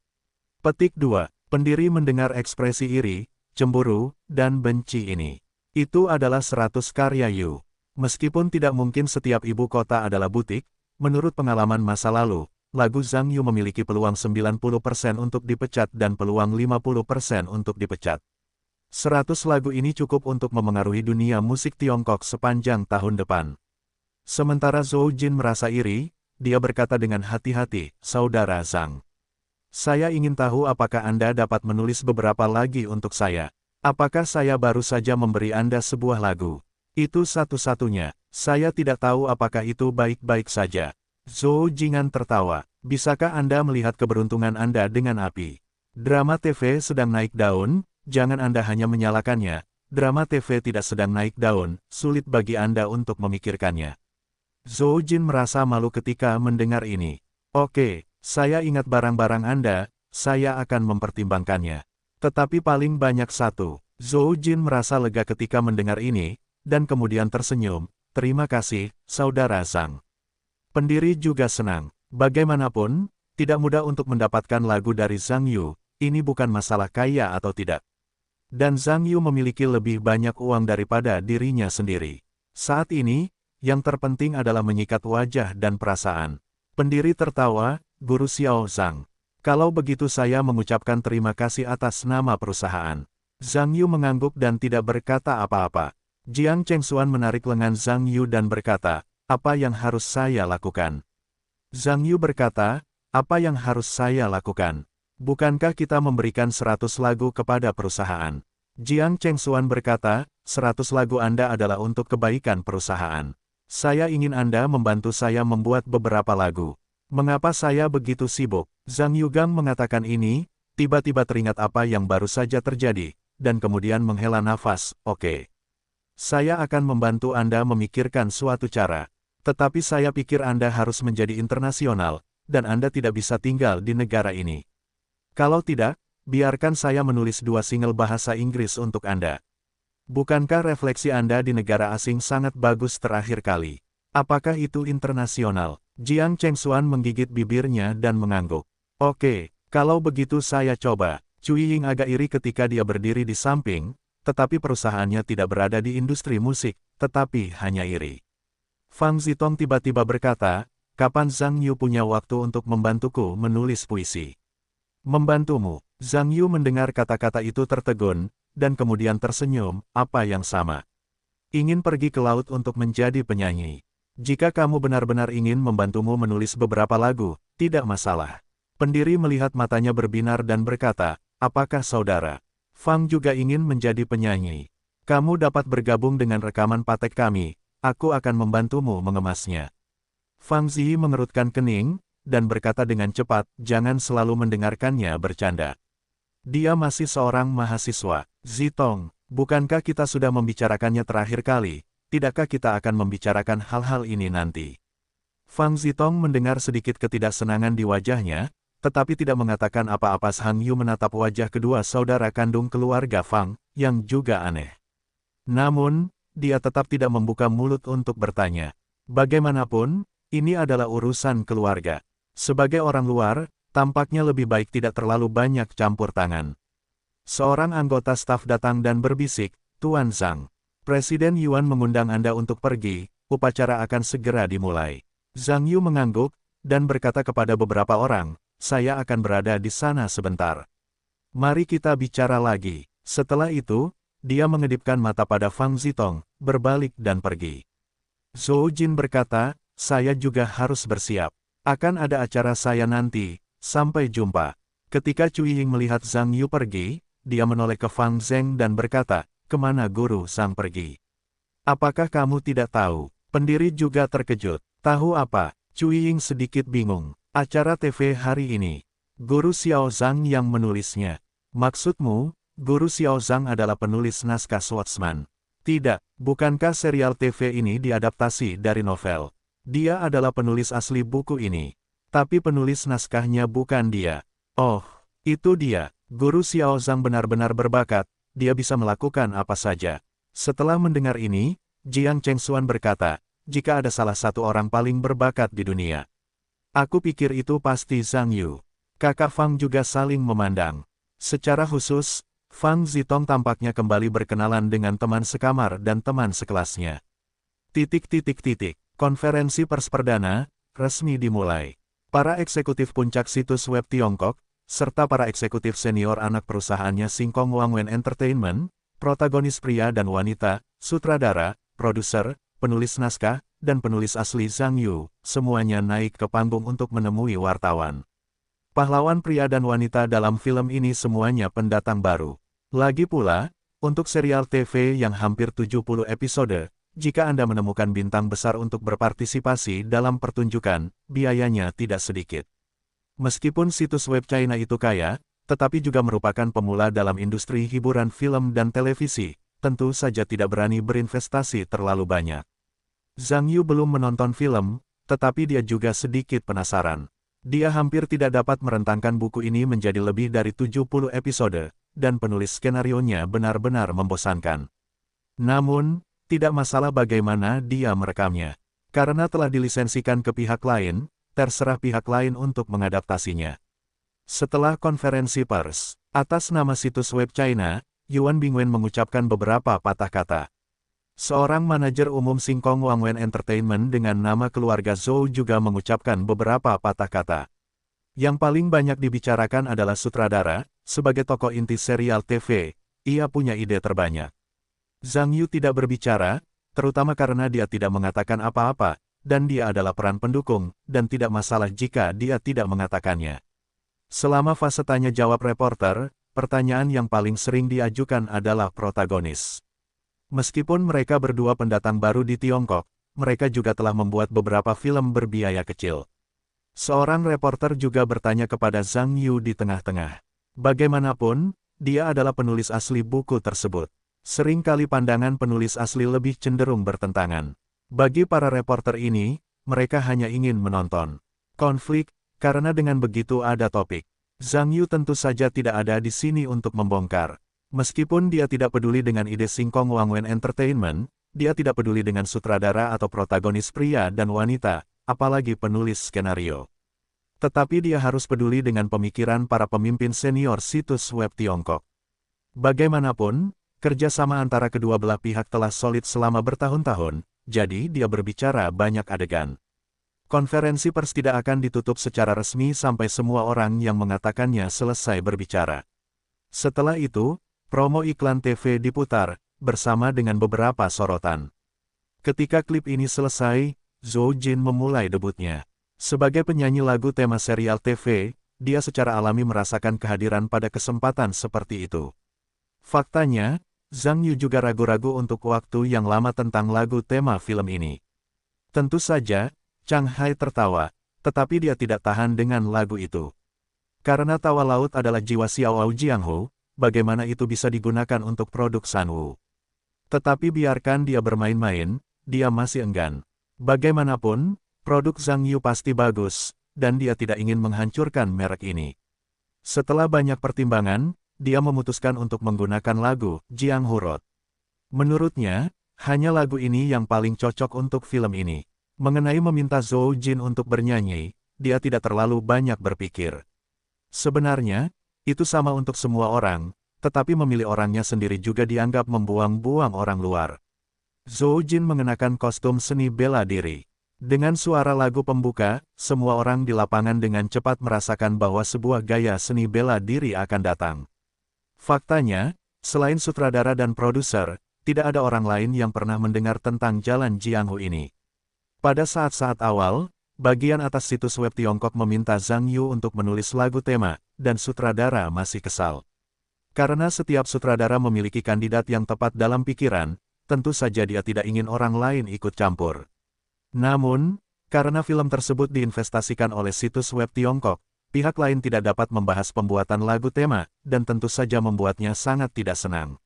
Petik 2. Pendiri mendengar ekspresi iri, cemburu, dan benci ini. Itu adalah 100 karya Yu. Meskipun tidak mungkin setiap ibu kota adalah butik, menurut pengalaman masa lalu, lagu Zhang Yu memiliki peluang 90% untuk dipecat dan peluang 50% untuk dipecat. 100 lagu ini cukup untuk memengaruhi dunia musik Tiongkok sepanjang tahun depan. Sementara Zhou Jin merasa iri, dia berkata dengan hati-hati, "Saudara Zhang, saya ingin tahu apakah Anda dapat menulis beberapa lagi untuk saya. Apakah saya baru saja memberi Anda sebuah lagu? Itu satu-satunya. Saya tidak tahu apakah itu baik-baik saja." Zhou Jingan tertawa. "Bisakah Anda melihat keberuntungan Anda dengan api? Drama TV sedang naik daun, jangan Anda hanya menyalakannya. Drama TV tidak sedang naik daun, sulit bagi Anda untuk memikirkannya." Zhou Jin merasa malu ketika mendengar ini. "Oke, saya ingat barang-barang Anda, saya akan mempertimbangkannya. Tetapi paling banyak satu." Zhou Jin merasa lega ketika mendengar ini, dan kemudian tersenyum. "Terima kasih, Saudara Zhang." Pendiri juga senang. Bagaimanapun, tidak mudah untuk mendapatkan lagu dari Zhang Yu, ini bukan masalah kaya atau tidak. Dan Zhang Yu memiliki lebih banyak uang daripada dirinya sendiri. Saat ini, yang terpenting adalah menyikat wajah dan perasaan. Pendiri tertawa, "Guru Xiao Zhang. Kalau begitu saya mengucapkan terima kasih atas nama perusahaan." Zhang Yu mengangguk dan tidak berkata apa-apa. Jiang Chengxuan menarik lengan Zhang Yu dan berkata, "Apa yang harus saya lakukan?" Zhang Yu berkata, "Apa yang harus saya lakukan? Bukankah kita memberikan 100 lagu kepada perusahaan?" Jiang Chengxuan berkata, 100 lagu Anda adalah untuk kebaikan perusahaan. Saya ingin Anda membantu saya membuat beberapa lagu. Mengapa saya begitu sibuk? Zhang Yugang mengatakan ini, tiba-tiba teringat apa yang baru saja terjadi, dan kemudian menghela nafas, "Oke. Saya akan membantu Anda memikirkan suatu cara. Tetapi saya pikir Anda harus menjadi internasional, dan Anda tidak bisa tinggal di negara ini. Kalau tidak, biarkan saya menulis 2 single bahasa Inggris untuk Anda. Bukankah refleksi Anda di negara asing sangat bagus terakhir kali? Apakah itu internasional?" Jiang Chengxuan menggigit bibirnya dan mengangguk. "Oke, kalau begitu saya coba." Cui Ying agak iri ketika dia berdiri di samping, tetapi perusahaannya tidak berada di industri musik, tetapi hanya iri. Fang Zitong tiba-tiba berkata, "Kapan Zhang Yu punya waktu untuk membantuku menulis puisi?" "Membantumu?" Zhang Yu mendengar kata-kata itu tertegun, dan kemudian tersenyum, "Apa yang sama? Ingin pergi ke laut untuk menjadi penyanyi. Jika kamu benar-benar ingin membantumu menulis beberapa lagu, tidak masalah." Pendiri melihat matanya berbinar dan berkata, "Apakah saudara Fang juga ingin menjadi penyanyi? Kamu dapat bergabung dengan rekaman patek kami, aku akan membantumu mengemasnya." Fang Zi mengerutkan kening, dan berkata dengan cepat, "Jangan selalu mendengarkannya bercanda. Dia masih seorang mahasiswa." "Zitong, bukankah kita sudah membicarakannya terakhir kali? Tidakkah kita akan membicarakan hal-hal ini nanti?" Fang Zitong mendengar sedikit ketidaksenangan di wajahnya, tetapi tidak mengatakan apa-apa. Zhang Yu menatap wajah kedua saudara kandung keluarga Fang, yang juga aneh. Namun, dia tetap tidak membuka mulut untuk bertanya. Bagaimanapun, ini adalah urusan keluarga. Sebagai orang luar, tampaknya lebih baik tidak terlalu banyak campur tangan. Seorang anggota staf datang dan berbisik, "Tuan Zhang, Presiden Yuan mengundang Anda untuk pergi, upacara akan segera dimulai." Zhang Yu mengangguk, dan berkata kepada beberapa orang, "Saya akan berada di sana sebentar. Mari kita bicara lagi." Setelah itu, dia mengedipkan mata pada Fang Zitong, berbalik dan pergi. Zhou Jin berkata, "Saya juga harus bersiap. Akan ada acara saya nanti, sampai jumpa." Ketika Cui Ying melihat Zhang Yu pergi, dia menoleh ke Fang Zheng dan berkata, "Kemana Guru Zhang pergi? Apakah kamu tidak tahu?" Pendiri juga terkejut. "Tahu apa?" Cui Ying sedikit bingung. "Acara TV hari ini. Guru Xiao Zhang yang menulisnya." "Maksudmu, Guru Xiao Zhang adalah penulis naskah Swordsman?" "Tidak, bukankah serial TV ini diadaptasi dari novel? Dia adalah penulis asli buku ini. Tapi penulis naskahnya bukan dia." "Oh, itu dia. Guru Xiao Zhang benar-benar berbakat, dia bisa melakukan apa saja." Setelah mendengar ini, Jiang Chengxuan berkata, "Jika ada salah satu orang paling berbakat di dunia, aku pikir itu pasti Zhang Yu." Kakak Fang juga saling memandang. Secara khusus, Fang Zitong tampaknya kembali berkenalan dengan teman sekamar dan teman sekelasnya. Konferensi pers perdana resmi dimulai. Para eksekutif puncak situs web Tiongkok, serta para eksekutif senior anak perusahaannya Singkong Wangwen Entertainment, protagonis pria dan wanita, sutradara, produser, penulis naskah, dan penulis asli Zhang Yu, semuanya naik ke panggung untuk menemui wartawan. Pahlawan pria dan wanita dalam film ini semuanya pendatang baru. Lagi pula, untuk serial TV yang hampir 70 episode, jika Anda menemukan bintang besar untuk berpartisipasi dalam pertunjukan, biayanya tidak sedikit. Meskipun situs web China itu kaya, tetapi juga merupakan pemula dalam industri hiburan film dan televisi, tentu saja tidak berani berinvestasi terlalu banyak. Zhang Yu belum menonton film, tetapi dia juga sedikit penasaran. Dia hampir tidak dapat merentangkan buku ini menjadi lebih dari 70 episode, dan penulis skenarionya benar-benar membosankan. Namun, tidak masalah bagaimana dia merekamnya. Karena telah dilisensikan ke pihak lain, terserah pihak lain untuk mengadaptasinya. Setelah konferensi pers, atas nama situs web China, Yuan Bingwen mengucapkan beberapa patah kata. Seorang manajer umum Singkong Wangwen Entertainment dengan nama keluarga Zhou juga mengucapkan beberapa patah kata. Yang paling banyak dibicarakan adalah sutradara, sebagai tokoh inti serial TV, ia punya ide terbanyak. Zhang Yu tidak berbicara, terutama karena dia tidak mengatakan apa-apa, dan dia adalah peran pendukung, dan tidak masalah jika dia tidak mengatakannya. Selama fase tanya-jawab reporter, pertanyaan yang paling sering diajukan adalah protagonis. Meskipun mereka berdua pendatang baru di Tiongkok, mereka juga telah membuat beberapa film berbiaya kecil. Seorang reporter juga bertanya kepada Zhang Yu di tengah-tengah. Bagaimanapun, dia adalah penulis asli buku tersebut. Seringkali pandangan penulis asli lebih cenderung bertentangan. Bagi para reporter ini, mereka hanya ingin menonton konflik, karena dengan begitu ada topik. Zhang Yu tentu saja tidak ada di sini untuk membongkar. Meskipun dia tidak peduli dengan ide Singkong Wangwen Entertainment, dia tidak peduli dengan sutradara atau protagonis pria dan wanita, apalagi penulis skenario. Tetapi dia harus peduli dengan pemikiran para pemimpin senior situs web Tiongkok. Bagaimanapun, kerjasama antara kedua belah pihak telah solid selama bertahun-tahun, jadi dia berbicara banyak adegan. Konferensi pers tidak akan ditutup secara resmi sampai semua orang yang mengatakannya selesai berbicara. Setelah itu, promo iklan TV diputar, bersama dengan beberapa sorotan. Ketika klip ini selesai, Zhou Jin memulai debutnya. Sebagai penyanyi lagu tema serial TV, dia secara alami merasakan kehadiran pada kesempatan seperti itu. Faktanya, Zhang Yu juga ragu-ragu untuk waktu yang lama tentang lagu tema film ini. Tentu saja, Chang Hai tertawa, tetapi dia tidak tahan dengan lagu itu. Karena tawa laut adalah jiwa Xiao Jianghu, bagaimana itu bisa digunakan untuk produk Sanwu. Tetapi biarkan dia bermain-main, dia masih enggan. Bagaimanapun, produk Zhang Yu pasti bagus, dan dia tidak ingin menghancurkan merek ini. Setelah banyak pertimbangan, dia memutuskan untuk menggunakan lagu Jianghu Road. Menurutnya, hanya lagu ini yang paling cocok untuk film ini. Mengenai meminta Zhou Jin untuk bernyanyi, dia tidak terlalu banyak berpikir. Sebenarnya, itu sama untuk semua orang, tetapi memilih orangnya sendiri juga dianggap membuang-buang orang luar. Zhou Jin mengenakan kostum seni bela diri. Dengan suara lagu pembuka, semua orang di lapangan dengan cepat merasakan bahwa sebuah gaya seni bela diri akan datang. Faktanya, selain sutradara dan produser, tidak ada orang lain yang pernah mendengar tentang jalan Jianghu ini. Pada saat-saat awal, bagian atas situs web Tiongkok meminta Zhang Yu untuk menulis lagu tema, dan sutradara masih kesal. Karena setiap sutradara memiliki kandidat yang tepat dalam pikiran, tentu saja dia tidak ingin orang lain ikut campur. Namun, karena film tersebut diinvestasikan oleh situs web Tiongkok, pihak lain tidak dapat membahas pembuatan lagu tema, dan tentu saja membuatnya sangat tidak senang.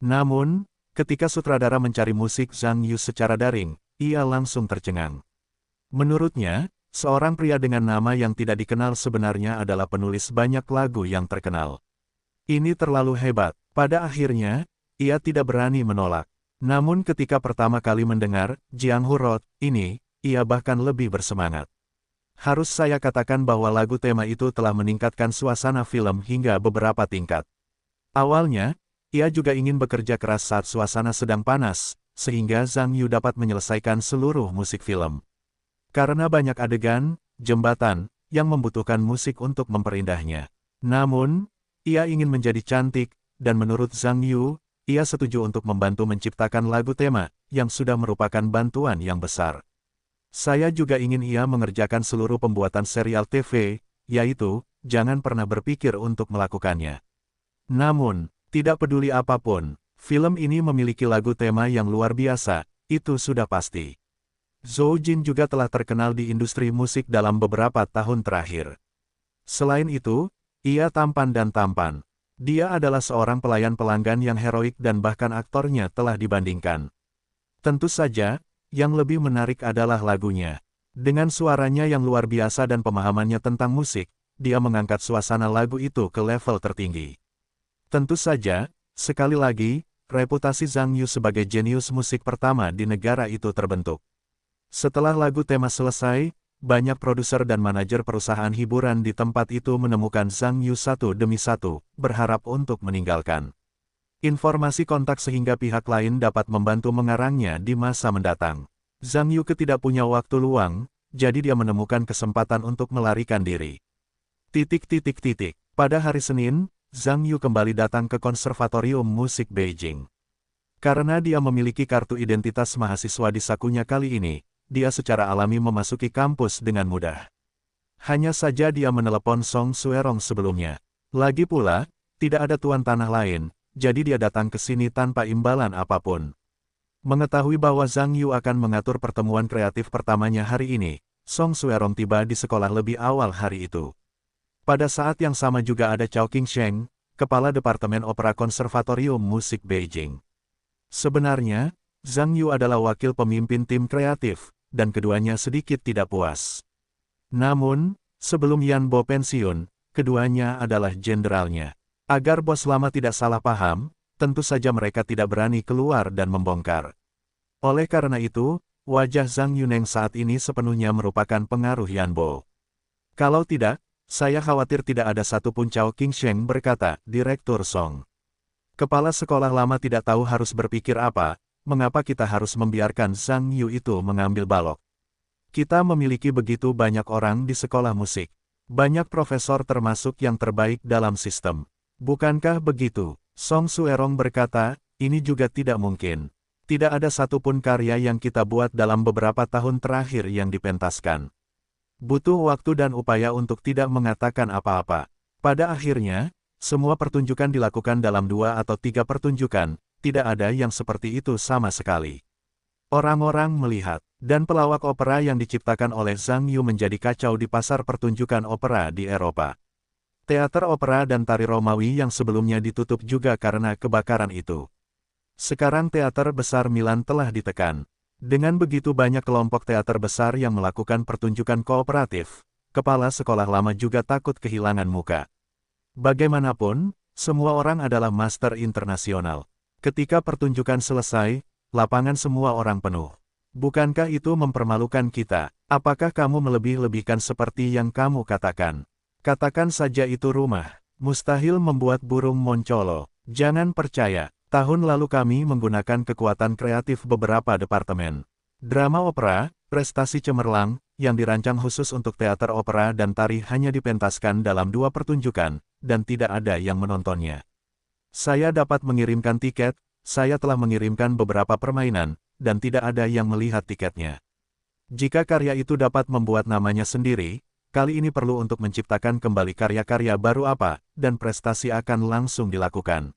Namun, ketika sutradara mencari musik Zhang Yu secara daring, ia langsung tercengang. Menurutnya, seorang pria dengan nama yang tidak dikenal sebenarnya adalah penulis banyak lagu yang terkenal. Ini terlalu hebat. Pada akhirnya, ia tidak berani menolak. Namun ketika pertama kali mendengar Jianghu Road ini, ia bahkan lebih bersemangat. Harus saya katakan bahwa lagu tema itu telah meningkatkan suasana film hingga beberapa tingkat. Awalnya, ia juga ingin bekerja keras saat suasana sedang panas, sehingga Zhang Yu dapat menyelesaikan seluruh musik film. Karena banyak adegan, jembatan, yang membutuhkan musik untuk memperindahnya. Namun, ia ingin menjadi cantik, dan menurut Zhang Yu, ia setuju untuk membantu menciptakan lagu tema, yang sudah merupakan bantuan yang besar. Saya juga ingin ia mengerjakan seluruh pembuatan serial TV, yaitu, jangan pernah berpikir untuk melakukannya. Namun, tidak peduli apapun, film ini memiliki lagu tema yang luar biasa, itu sudah pasti. Zhou Jin juga telah terkenal di industri musik dalam beberapa tahun terakhir. Selain itu, ia tampan dan tampan. Dia adalah seorang pelayan pelanggan yang heroik dan bahkan aktornya telah dibandingkan. Tentu saja, yang lebih menarik adalah lagunya. Dengan suaranya yang luar biasa dan pemahamannya tentang musik, dia mengangkat suasana lagu itu ke level tertinggi. Tentu saja, sekali lagi, reputasi Zhang Yu sebagai jenius musik pertama di negara itu terbentuk. Setelah lagu tema selesai, banyak produser dan manajer perusahaan hiburan di tempat itu menemukan Zhang Yu satu demi satu, berharap untuk meninggalkan informasi kontak sehingga pihak lain dapat membantu mengarangnya di masa mendatang. Zhang Yu tidak punya waktu luang, jadi dia menemukan kesempatan untuk melarikan diri. Pada hari Senin, Zhang Yu kembali datang ke Konservatorium Musik Beijing. Karena dia memiliki kartu identitas mahasiswa di sakunya kali ini, dia secara alami memasuki kampus dengan mudah. Hanya saja dia menelepon Song Suerong sebelumnya. Lagi pula, tidak ada tuan tanah lain, jadi dia datang ke sini tanpa imbalan apapun. Mengetahui bahwa Zhang Yu akan mengatur pertemuan kreatif pertamanya hari ini, Song Suerong tiba di sekolah lebih awal hari itu. Pada saat yang sama juga ada Chao Qingsheng, kepala Departemen Opera Konservatorium Musik Beijing. Sebenarnya, Zhang Yu adalah wakil pemimpin tim kreatif, dan keduanya sedikit tidak puas. Namun, sebelum Yan Bo pensiun, keduanya adalah jenderalnya. Agar bos lama tidak salah paham, tentu saja mereka tidak berani keluar dan membongkar. Oleh karena itu, wajah Zhang Yuneng saat ini sepenuhnya merupakan pengaruh Yan Bo. Kalau tidak, saya khawatir tidak ada satupun. Chao Qingsheng berkata, Direktur Song. Kepala sekolah lama tidak tahu harus berpikir apa, mengapa kita harus membiarkan Zhang Yu itu mengambil balok. Kita memiliki begitu banyak orang di sekolah musik. Banyak profesor termasuk yang terbaik dalam sistem. Bukankah begitu? Song Suerong berkata, ini juga tidak mungkin. Tidak ada satupun karya yang kita buat dalam beberapa tahun terakhir yang dipentaskan. Butuh waktu dan upaya untuk tidak mengatakan apa-apa. Pada akhirnya, semua pertunjukan dilakukan dalam 2 atau 3 pertunjukan, tidak ada yang seperti itu sama sekali. Orang-orang melihat, dan pelawak opera yang diciptakan oleh Zhang Yu menjadi kacau di pasar pertunjukan opera di Eropa. Teater opera dan tari Romawi yang sebelumnya ditutup juga karena kebakaran itu. Sekarang teater besar Milan telah ditekan. Dengan begitu banyak kelompok teater besar yang melakukan pertunjukan kooperatif, kepala sekolah lama juga takut kehilangan muka. Bagaimanapun, semua orang adalah master internasional. Ketika pertunjukan selesai, lapangan semua orang penuh. Bukankah itu mempermalukan kita? Apakah kamu melebih-lebihkan seperti yang kamu katakan? Katakan saja itu rumah. Mustahil membuat burung moncolo. Jangan percaya. Tahun lalu kami menggunakan kekuatan kreatif beberapa departemen. Drama opera, prestasi cemerlang, yang dirancang khusus untuk teater opera dan tari hanya dipentaskan dalam 2 pertunjukan, dan tidak ada yang menontonnya. Saya dapat mengirimkan tiket, saya telah mengirimkan beberapa permainan, dan tidak ada yang melihat tiketnya. Jika karya itu dapat membuat namanya sendiri, kali ini perlu untuk menciptakan kembali karya-karya baru apa, dan prestasi akan langsung dilakukan.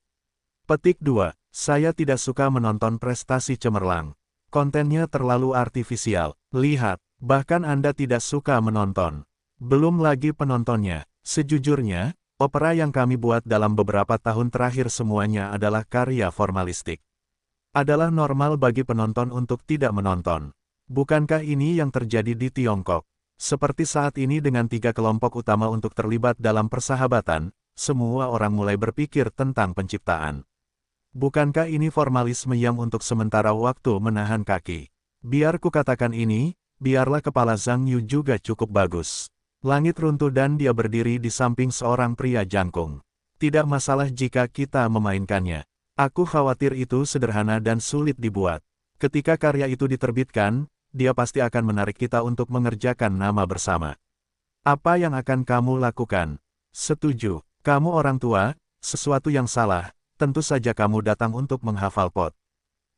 Petik 2. Saya tidak suka menonton prestasi cemerlang. Kontennya terlalu artifisial. Lihat, bahkan Anda tidak suka menonton. Belum lagi penontonnya. Sejujurnya, opera yang kami buat dalam beberapa tahun terakhir semuanya adalah karya formalistik. Adalah normal bagi penonton untuk tidak menonton. Bukankah ini yang terjadi di Tiongkok? Seperti saat ini dengan 3 kelompok utama untuk terlibat dalam persahabatan, semua orang mulai berpikir tentang penciptaan. Bukankah ini formalisme yang untuk sementara waktu menahan kaki? Biar ku katakan ini, biarlah kepala Zhang Yu juga cukup bagus. Langit runtuh dan dia berdiri di samping seorang pria jangkung. Tidak masalah jika kita memainkannya. Aku khawatir itu sederhana dan sulit dibuat. Ketika karya itu diterbitkan, dia pasti akan menarik kita untuk mengerjakan nama bersama. Apa yang akan kamu lakukan? Setuju. Kamu orang tua, sesuatu yang salah, tentu saja kamu datang untuk menghafal pot.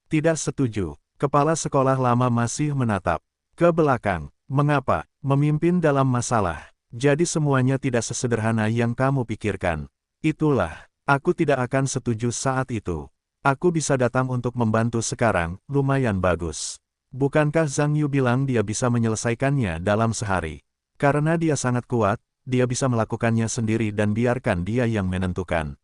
Tidak setuju. Kepala sekolah lama masih menatap ke belakang. Mengapa? Memimpin dalam masalah. Jadi semuanya tidak sesederhana yang kamu pikirkan. Itulah, aku tidak akan setuju saat itu. Aku bisa datang untuk membantu sekarang, lumayan bagus. Bukankah Zhang Yu bilang dia bisa menyelesaikannya dalam sehari? Karena dia sangat kuat, dia bisa melakukannya sendiri dan biarkan dia yang menentukan.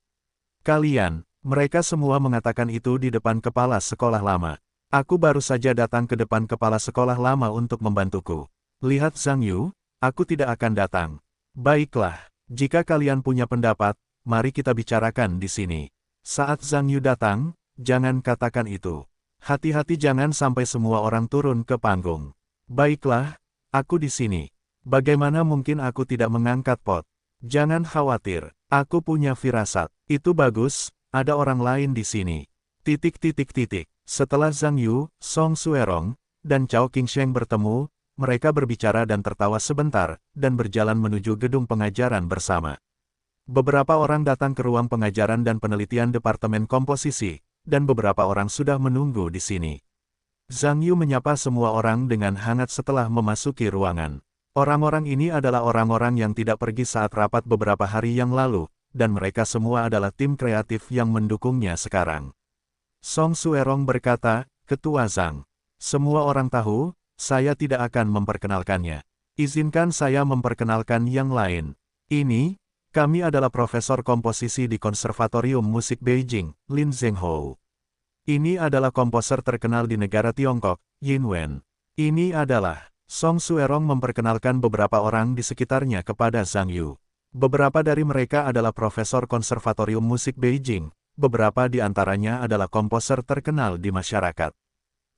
Kalian, mereka semua mengatakan itu di depan kepala sekolah lama. Aku baru saja datang ke depan kepala sekolah lama untuk membantuku. Lihat Zhang Yu, aku tidak akan datang. Baiklah, jika kalian punya pendapat, mari kita bicarakan di sini. Saat Zhang Yu datang, jangan katakan itu. Hati-hati jangan sampai semua orang turun ke panggung. Baiklah, aku di sini. Bagaimana mungkin aku tidak mengangkat pot? Jangan khawatir, aku punya firasat. Itu bagus, ada orang lain di sini. Setelah Zhang Yu, Song Suerong, dan Chao Qingsheng bertemu, mereka berbicara dan tertawa sebentar, dan berjalan menuju gedung pengajaran bersama. Beberapa orang datang ke ruang pengajaran dan penelitian Departemen Komposisi, dan beberapa orang sudah menunggu di sini. Zhang Yu menyapa semua orang dengan hangat setelah memasuki ruangan. Orang-orang ini adalah orang-orang yang tidak pergi saat rapat beberapa hari yang lalu, dan mereka semua adalah tim kreatif yang mendukungnya sekarang. Song Suerong berkata, Ketua Zhang. Semua orang tahu, saya tidak akan memperkenalkannya. Izinkan saya memperkenalkan yang lain. Ini, kami adalah Profesor Komposisi di Konservatorium Musik Beijing, Lin Zhenghou. Ini adalah komposer terkenal di negara Tiongkok, Yin Wen. Ini adalah, Song Suerong memperkenalkan beberapa orang di sekitarnya kepada Zhang Yu. Beberapa dari mereka adalah Profesor Konservatorium Musik Beijing. Beberapa di antaranya adalah komposer terkenal di masyarakat.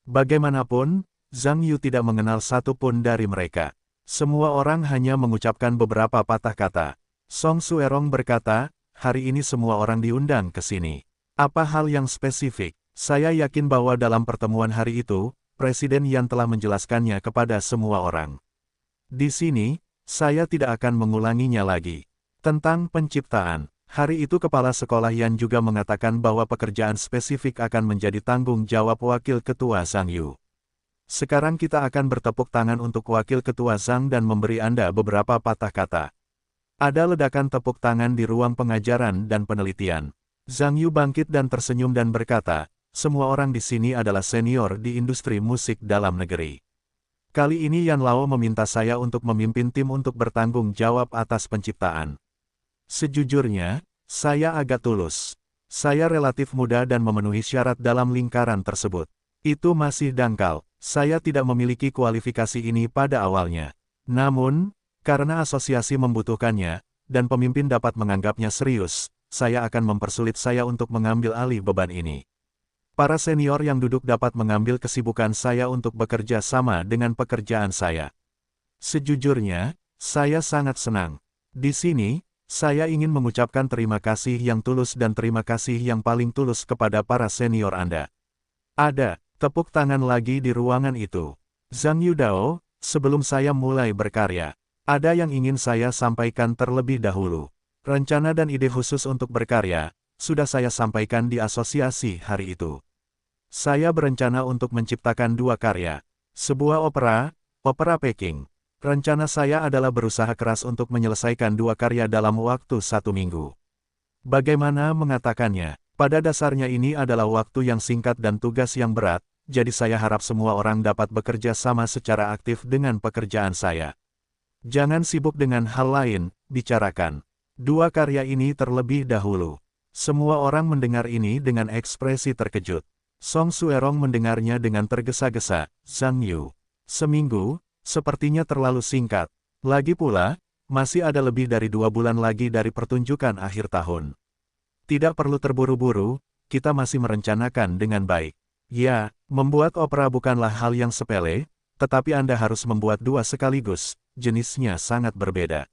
Bagaimanapun, Zhang Yu tidak mengenal satu pun dari mereka. Semua orang hanya mengucapkan beberapa patah kata. Song Suerong berkata, hari ini semua orang diundang ke sini. Apa hal yang spesifik? Saya yakin bahwa dalam pertemuan hari itu, Presiden Yan telah menjelaskannya kepada semua orang. Di sini, saya tidak akan mengulanginya lagi. Tentang penciptaan. Hari itu Kepala Sekolah Yan juga mengatakan bahwa pekerjaan spesifik akan menjadi tanggung jawab Wakil Ketua Zhang Yu. Sekarang kita akan bertepuk tangan untuk Wakil Ketua Zhang dan memberi Anda beberapa patah kata. Ada ledakan tepuk tangan di ruang pengajaran dan penelitian. Zhang Yu bangkit dan tersenyum dan berkata, semua orang di sini adalah senior di industri musik dalam negeri. Kali ini Yan Lao meminta saya untuk memimpin tim untuk bertanggung jawab atas penciptaan. Sejujurnya, saya agak tulus. Saya relatif muda dan memenuhi syarat dalam lingkaran tersebut. Itu masih dangkal. Saya tidak memiliki kualifikasi ini pada awalnya. Namun, karena asosiasi membutuhkannya, dan pemimpin dapat menganggapnya serius, saya akan mempersulit saya untuk mengambil alih beban ini. Para senior yang duduk dapat mengambil kesibukan saya untuk bekerja sama dengan pekerjaan saya. Sejujurnya, saya sangat senang. Di sini, saya ingin mengucapkan terima kasih yang tulus dan terima kasih yang paling tulus kepada para senior Anda. Ada tepuk tangan lagi di ruangan itu. Zhang Yudao, sebelum saya mulai berkarya, ada yang ingin saya sampaikan terlebih dahulu. Rencana dan ide khusus untuk berkarya, sudah saya sampaikan di asosiasi hari itu. Saya berencana untuk menciptakan dua karya. Sebuah opera Peking. Rencana saya adalah berusaha keras untuk menyelesaikan dua karya dalam waktu 1 minggu. Bagaimana mengatakannya? Pada dasarnya ini adalah waktu yang singkat dan tugas yang berat, jadi saya harap semua orang dapat bekerja sama secara aktif dengan pekerjaan saya. Jangan sibuk dengan hal lain, bicarakan. Dua karya ini terlebih dahulu. Semua orang mendengar ini dengan ekspresi terkejut. Song Suerong mendengarnya dengan tergesa-gesa. Zhang Yu. Seminggu? Sepertinya terlalu singkat. Lagi pula, masih ada lebih dari 2 bulan lagi dari pertunjukan akhir tahun. Tidak perlu terburu-buru, kita masih merencanakan dengan baik. Ya, membuat opera bukanlah hal yang sepele, tetapi Anda harus membuat dua sekaligus, jenisnya sangat berbeda.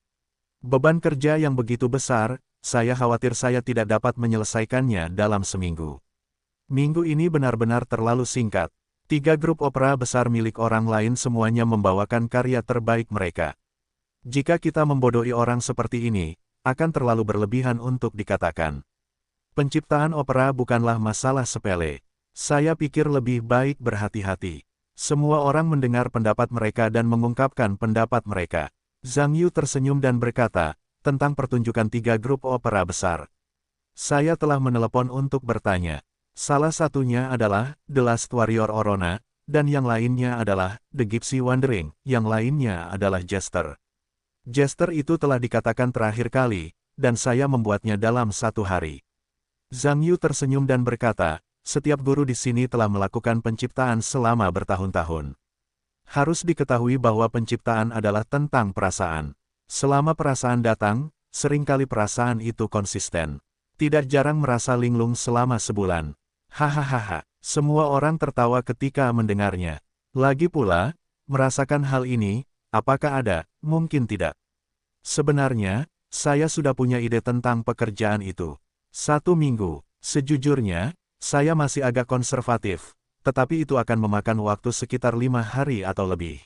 Beban kerja yang begitu besar, saya khawatir saya tidak dapat menyelesaikannya dalam seminggu. Minggu ini benar-benar terlalu singkat. 3 grup opera besar milik orang lain semuanya membawakan karya terbaik mereka. Jika kita membodohi orang seperti ini, akan terlalu berlebihan untuk dikatakan. Penciptaan opera bukanlah masalah sepele. Saya pikir lebih baik berhati-hati. Semua orang mendengar pendapat mereka dan mengungkapkan pendapat mereka. Zhang Yu tersenyum dan berkata, tentang pertunjukan 3 grup opera besar. Saya telah menelepon untuk bertanya. Salah satunya adalah The Last Warrior Orona, dan yang lainnya adalah The Gypsy Wandering, yang lainnya adalah Jester. Jester itu telah dikatakan terakhir kali, dan saya membuatnya dalam 1 hari. Zhang Yu tersenyum dan berkata, setiap guru di sini telah melakukan penciptaan selama bertahun-tahun. Harus diketahui bahwa penciptaan adalah tentang perasaan. Selama perasaan datang, seringkali perasaan itu konsisten. Tidak jarang merasa linglung selama sebulan. Hahaha, semua orang tertawa ketika mendengarnya. Lagi pula, merasakan hal ini, apakah ada? Mungkin tidak. Sebenarnya, saya sudah punya ide tentang pekerjaan itu. 1 minggu, sejujurnya, saya masih agak konservatif, tetapi itu akan memakan waktu sekitar 5 hari atau lebih.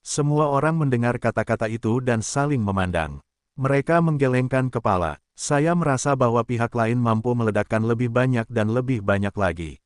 Semua orang mendengar kata-kata itu dan saling memandang. Mereka menggelengkan kepala. Saya merasa bahwa pihak lain mampu meledakkan lebih banyak dan lebih banyak lagi.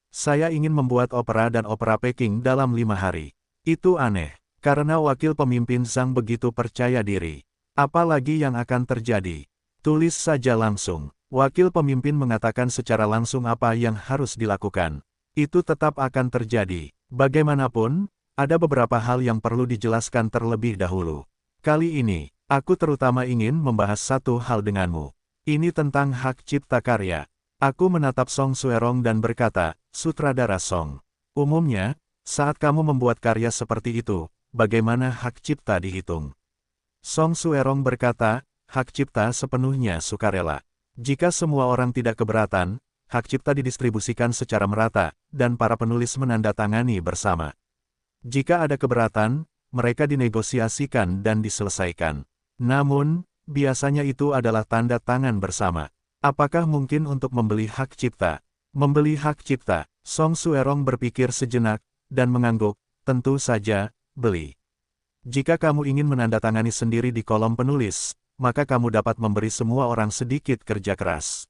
Saya ingin membuat opera dan opera Peking dalam 5 hari. Itu aneh, karena wakil pemimpin Zhang begitu percaya diri. Apalagi yang akan terjadi? Tulis saja langsung. Wakil pemimpin mengatakan secara langsung apa yang harus dilakukan. Itu tetap akan terjadi. Bagaimanapun, ada beberapa hal yang perlu dijelaskan terlebih dahulu. Kali ini, aku terutama ingin membahas satu hal denganmu. Ini tentang hak cipta karya. Aku menatap Song Suerong dan berkata, sutradara Song. Umumnya, saat kamu membuat karya seperti itu, bagaimana hak cipta dihitung? Song Suerong berkata, hak cipta sepenuhnya sukarela. Jika semua orang tidak keberatan, hak cipta didistribusikan secara merata, dan para penulis menandatangani bersama. Jika ada keberatan, mereka dinegosiasikan dan diselesaikan. Namun, biasanya itu adalah tanda tangan bersama. Apakah mungkin untuk membeli hak cipta? Membeli hak cipta, Song Suerong berpikir sejenak, dan mengangguk, tentu saja, beli. Jika kamu ingin menandatangani sendiri di kolom penulis, maka kamu dapat memberi semua orang sedikit kerja keras.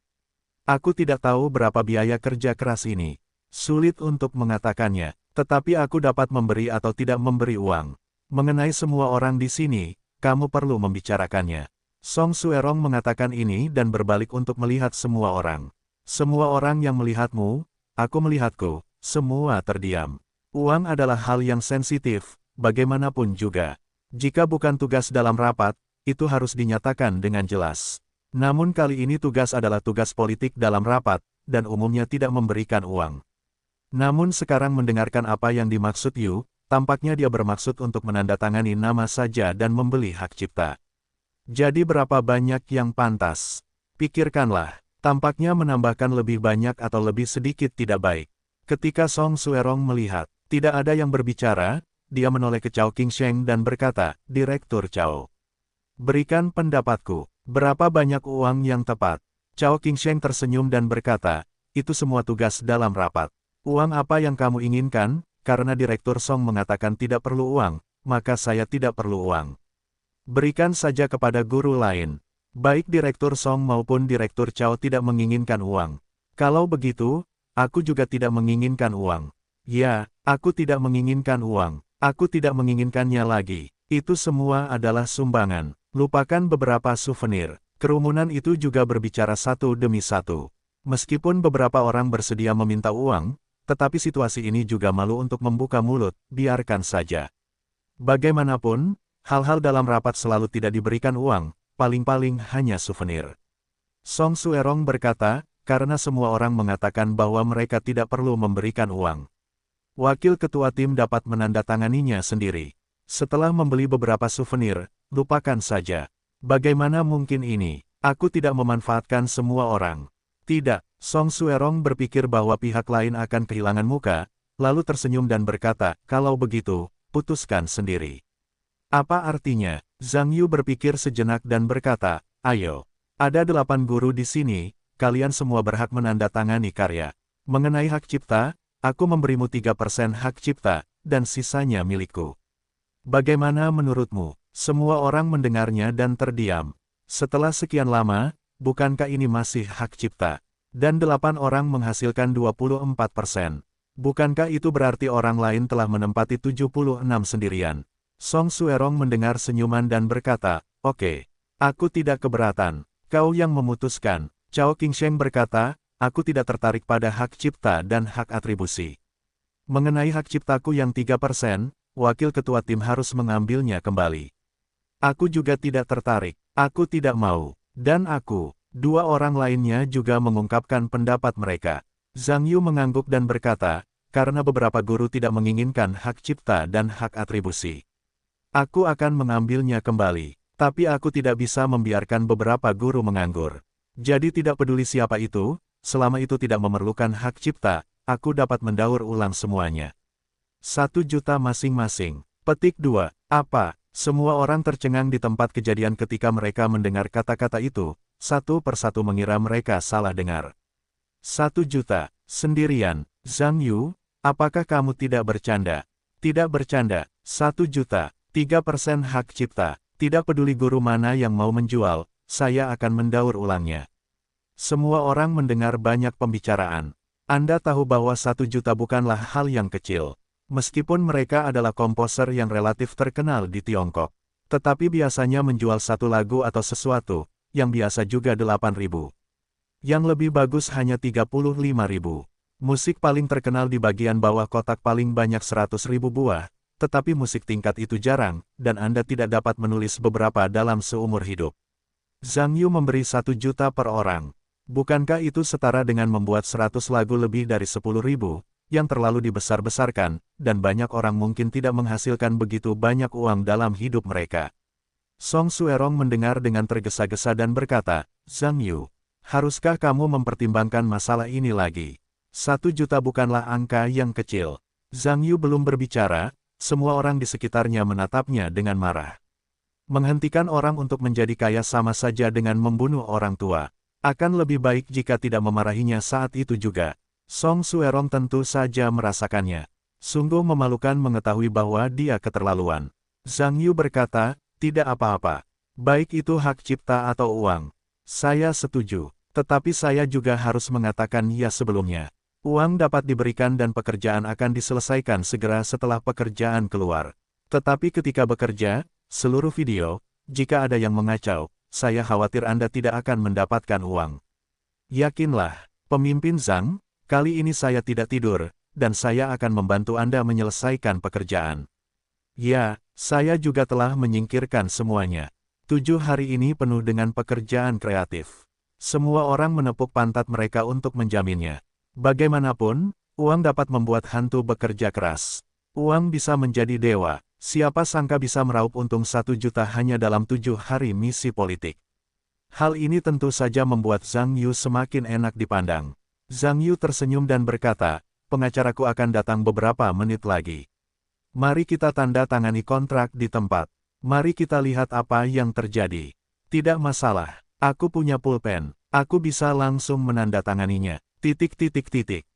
Aku tidak tahu berapa biaya kerja keras ini. Sulit untuk mengatakannya, tetapi aku dapat memberi atau tidak memberi uang. Mengenai semua orang di sini, kamu perlu membicarakannya. Song Suerong mengatakan ini dan berbalik untuk melihat semua orang. Semua orang yang melihatmu, aku melihatku, semua terdiam. Uang adalah hal yang sensitif, bagaimanapun juga. Jika bukan tugas dalam rapat, itu harus dinyatakan dengan jelas. Namun kali ini tugas adalah tugas politik dalam rapat, dan umumnya tidak memberikan uang. Namun sekarang mendengarkan apa yang dimaksud Yu, tampaknya dia bermaksud untuk menandatangani nama saja dan membeli hak cipta. Jadi berapa banyak yang pantas? Pikirkanlah, tampaknya menambahkan lebih banyak atau lebih sedikit tidak baik. Ketika Song Suerong melihat, tidak ada yang berbicara, dia menoleh ke Cao Qingsheng dan berkata, Direktur Cao. Berikan pendapatku, berapa banyak uang yang tepat? Cao Qingsheng tersenyum dan berkata, itu semua tugas dalam rapat. Uang apa yang kamu inginkan? Karena Direktur Song mengatakan tidak perlu uang, maka saya tidak perlu uang. Berikan saja kepada guru lain. Baik Direktur Song maupun Direktur Cao tidak menginginkan uang. Kalau begitu, aku juga tidak menginginkan uang. Ya, aku tidak menginginkan uang. Aku tidak menginginkannya lagi. Itu semua adalah sumbangan. Lupakan beberapa souvenir. Kerumunan itu juga berbicara satu demi satu. Meskipun beberapa orang bersedia meminta uang, tetapi situasi ini juga malu untuk membuka mulut, biarkan saja. Bagaimanapun, hal-hal dalam rapat selalu tidak diberikan uang, paling-paling hanya souvenir. Song Suerong berkata, karena semua orang mengatakan bahwa mereka tidak perlu memberikan uang. Wakil ketua tim dapat menandatanganinya sendiri. Setelah membeli beberapa souvenir, lupakan saja. Bagaimana mungkin ini? Aku tidak memanfaatkan semua orang. Tidak, Song Suerong berpikir bahwa pihak lain akan kehilangan muka, lalu tersenyum dan berkata, kalau begitu, putuskan sendiri. Apa artinya? Zhang Yu berpikir sejenak dan berkata, ayo. Ada 8 guru di sini, kalian semua berhak menandatangani karya. Mengenai hak cipta, aku memberimu 3% hak cipta, dan sisanya milikku. Bagaimana menurutmu? Semua orang mendengarnya dan terdiam. Setelah sekian lama, bukankah ini masih hak cipta? Dan 8 orang menghasilkan 24%. Bukankah itu berarti orang lain telah menempati 76 sendirian? Song Suerong mendengar senyuman dan berkata, "Oke, aku tidak keberatan. Kau yang memutuskan." Chao Qingsheng berkata, "Aku tidak tertarik pada hak cipta dan hak atribusi. Mengenai hak ciptaku yang 3%, wakil ketua tim harus mengambilnya kembali. Aku juga tidak tertarik. Aku tidak mau. Dan aku." Dua orang lainnya juga mengungkapkan pendapat mereka. Zhang Yu mengangguk dan berkata, "Karena beberapa guru tidak menginginkan hak cipta dan hak atribusi. Aku akan mengambilnya kembali. Tapi aku tidak bisa membiarkan beberapa guru menganggur. Jadi tidak peduli siapa itu, selama itu tidak memerlukan hak cipta, aku dapat mendaur ulang semuanya. 1 juta masing-masing." Petik 2. Apa? Semua orang tercengang di tempat kejadian ketika mereka mendengar kata-kata itu, satu persatu mengira mereka salah dengar. 1 juta, sendirian. Zhang Yu, apakah kamu tidak bercanda? Tidak bercanda. 1 juta, 3% hak cipta. Tidak peduli guru mana yang mau menjual, saya akan mendaur ulangnya. Semua orang mendengar banyak pembicaraan. Anda tahu bahwa 1 juta bukanlah hal yang kecil. Meskipun mereka adalah komposer yang relatif terkenal di Tiongkok. Tetapi biasanya menjual satu lagu atau sesuatu, yang biasa juga 8.000. Yang lebih bagus hanya 35.000. Musik paling terkenal di bagian bawah kotak paling banyak 100.000 buah. Tetapi musik tingkat itu jarang, dan Anda tidak dapat menulis beberapa dalam seumur hidup. Zhang Yu memberi 1 juta per orang. Bukankah itu setara dengan membuat 100 lagu lebih dari 10.000, yang terlalu dibesar-besarkan, dan banyak orang mungkin tidak menghasilkan begitu banyak uang dalam hidup mereka. Song Suerong mendengar dengan tergesa-gesa dan berkata, "Zhang Yu, haruskah kamu mempertimbangkan masalah ini lagi? 1 juta bukanlah angka yang kecil." Zhang Yu belum berbicara. Semua orang di sekitarnya menatapnya dengan marah. Menghentikan orang untuk menjadi kaya sama saja dengan membunuh orang tua. Akan lebih baik jika tidak memarahinya saat itu juga. Song Suerong tentu saja merasakannya. Sungguh memalukan mengetahui bahwa dia keterlaluan. Zhang Yu berkata, "Tidak apa-apa. Baik itu hak cipta atau uang. Saya setuju. Tetapi saya juga harus mengatakan ya sebelumnya. Uang dapat diberikan dan pekerjaan akan diselesaikan segera setelah pekerjaan keluar. Tetapi ketika bekerja, seluruh video, jika ada yang mengacau, saya khawatir Anda tidak akan mendapatkan uang. Yakinlah, pemimpin Zhang, kali ini saya tidak tidur, dan saya akan membantu Anda menyelesaikan pekerjaan. Ya, saya juga telah menyingkirkan semuanya. 7 hari ini penuh dengan pekerjaan kreatif. Semua orang menepuk pantat mereka untuk menjaminnya. Bagaimanapun, uang dapat membuat hantu bekerja keras. Uang bisa menjadi dewa. Siapa sangka bisa meraup untung 1 juta hanya dalam 7 hari misi politik. Hal ini tentu saja membuat Zhang Yu semakin enak dipandang. Zhang Yu tersenyum dan berkata, "Pengacaraku akan datang beberapa menit lagi. Mari kita tanda tangani kontrak di tempat. Mari kita lihat apa yang terjadi." "Tidak masalah. Aku punya pulpen. Aku bisa langsung menandatanganinya."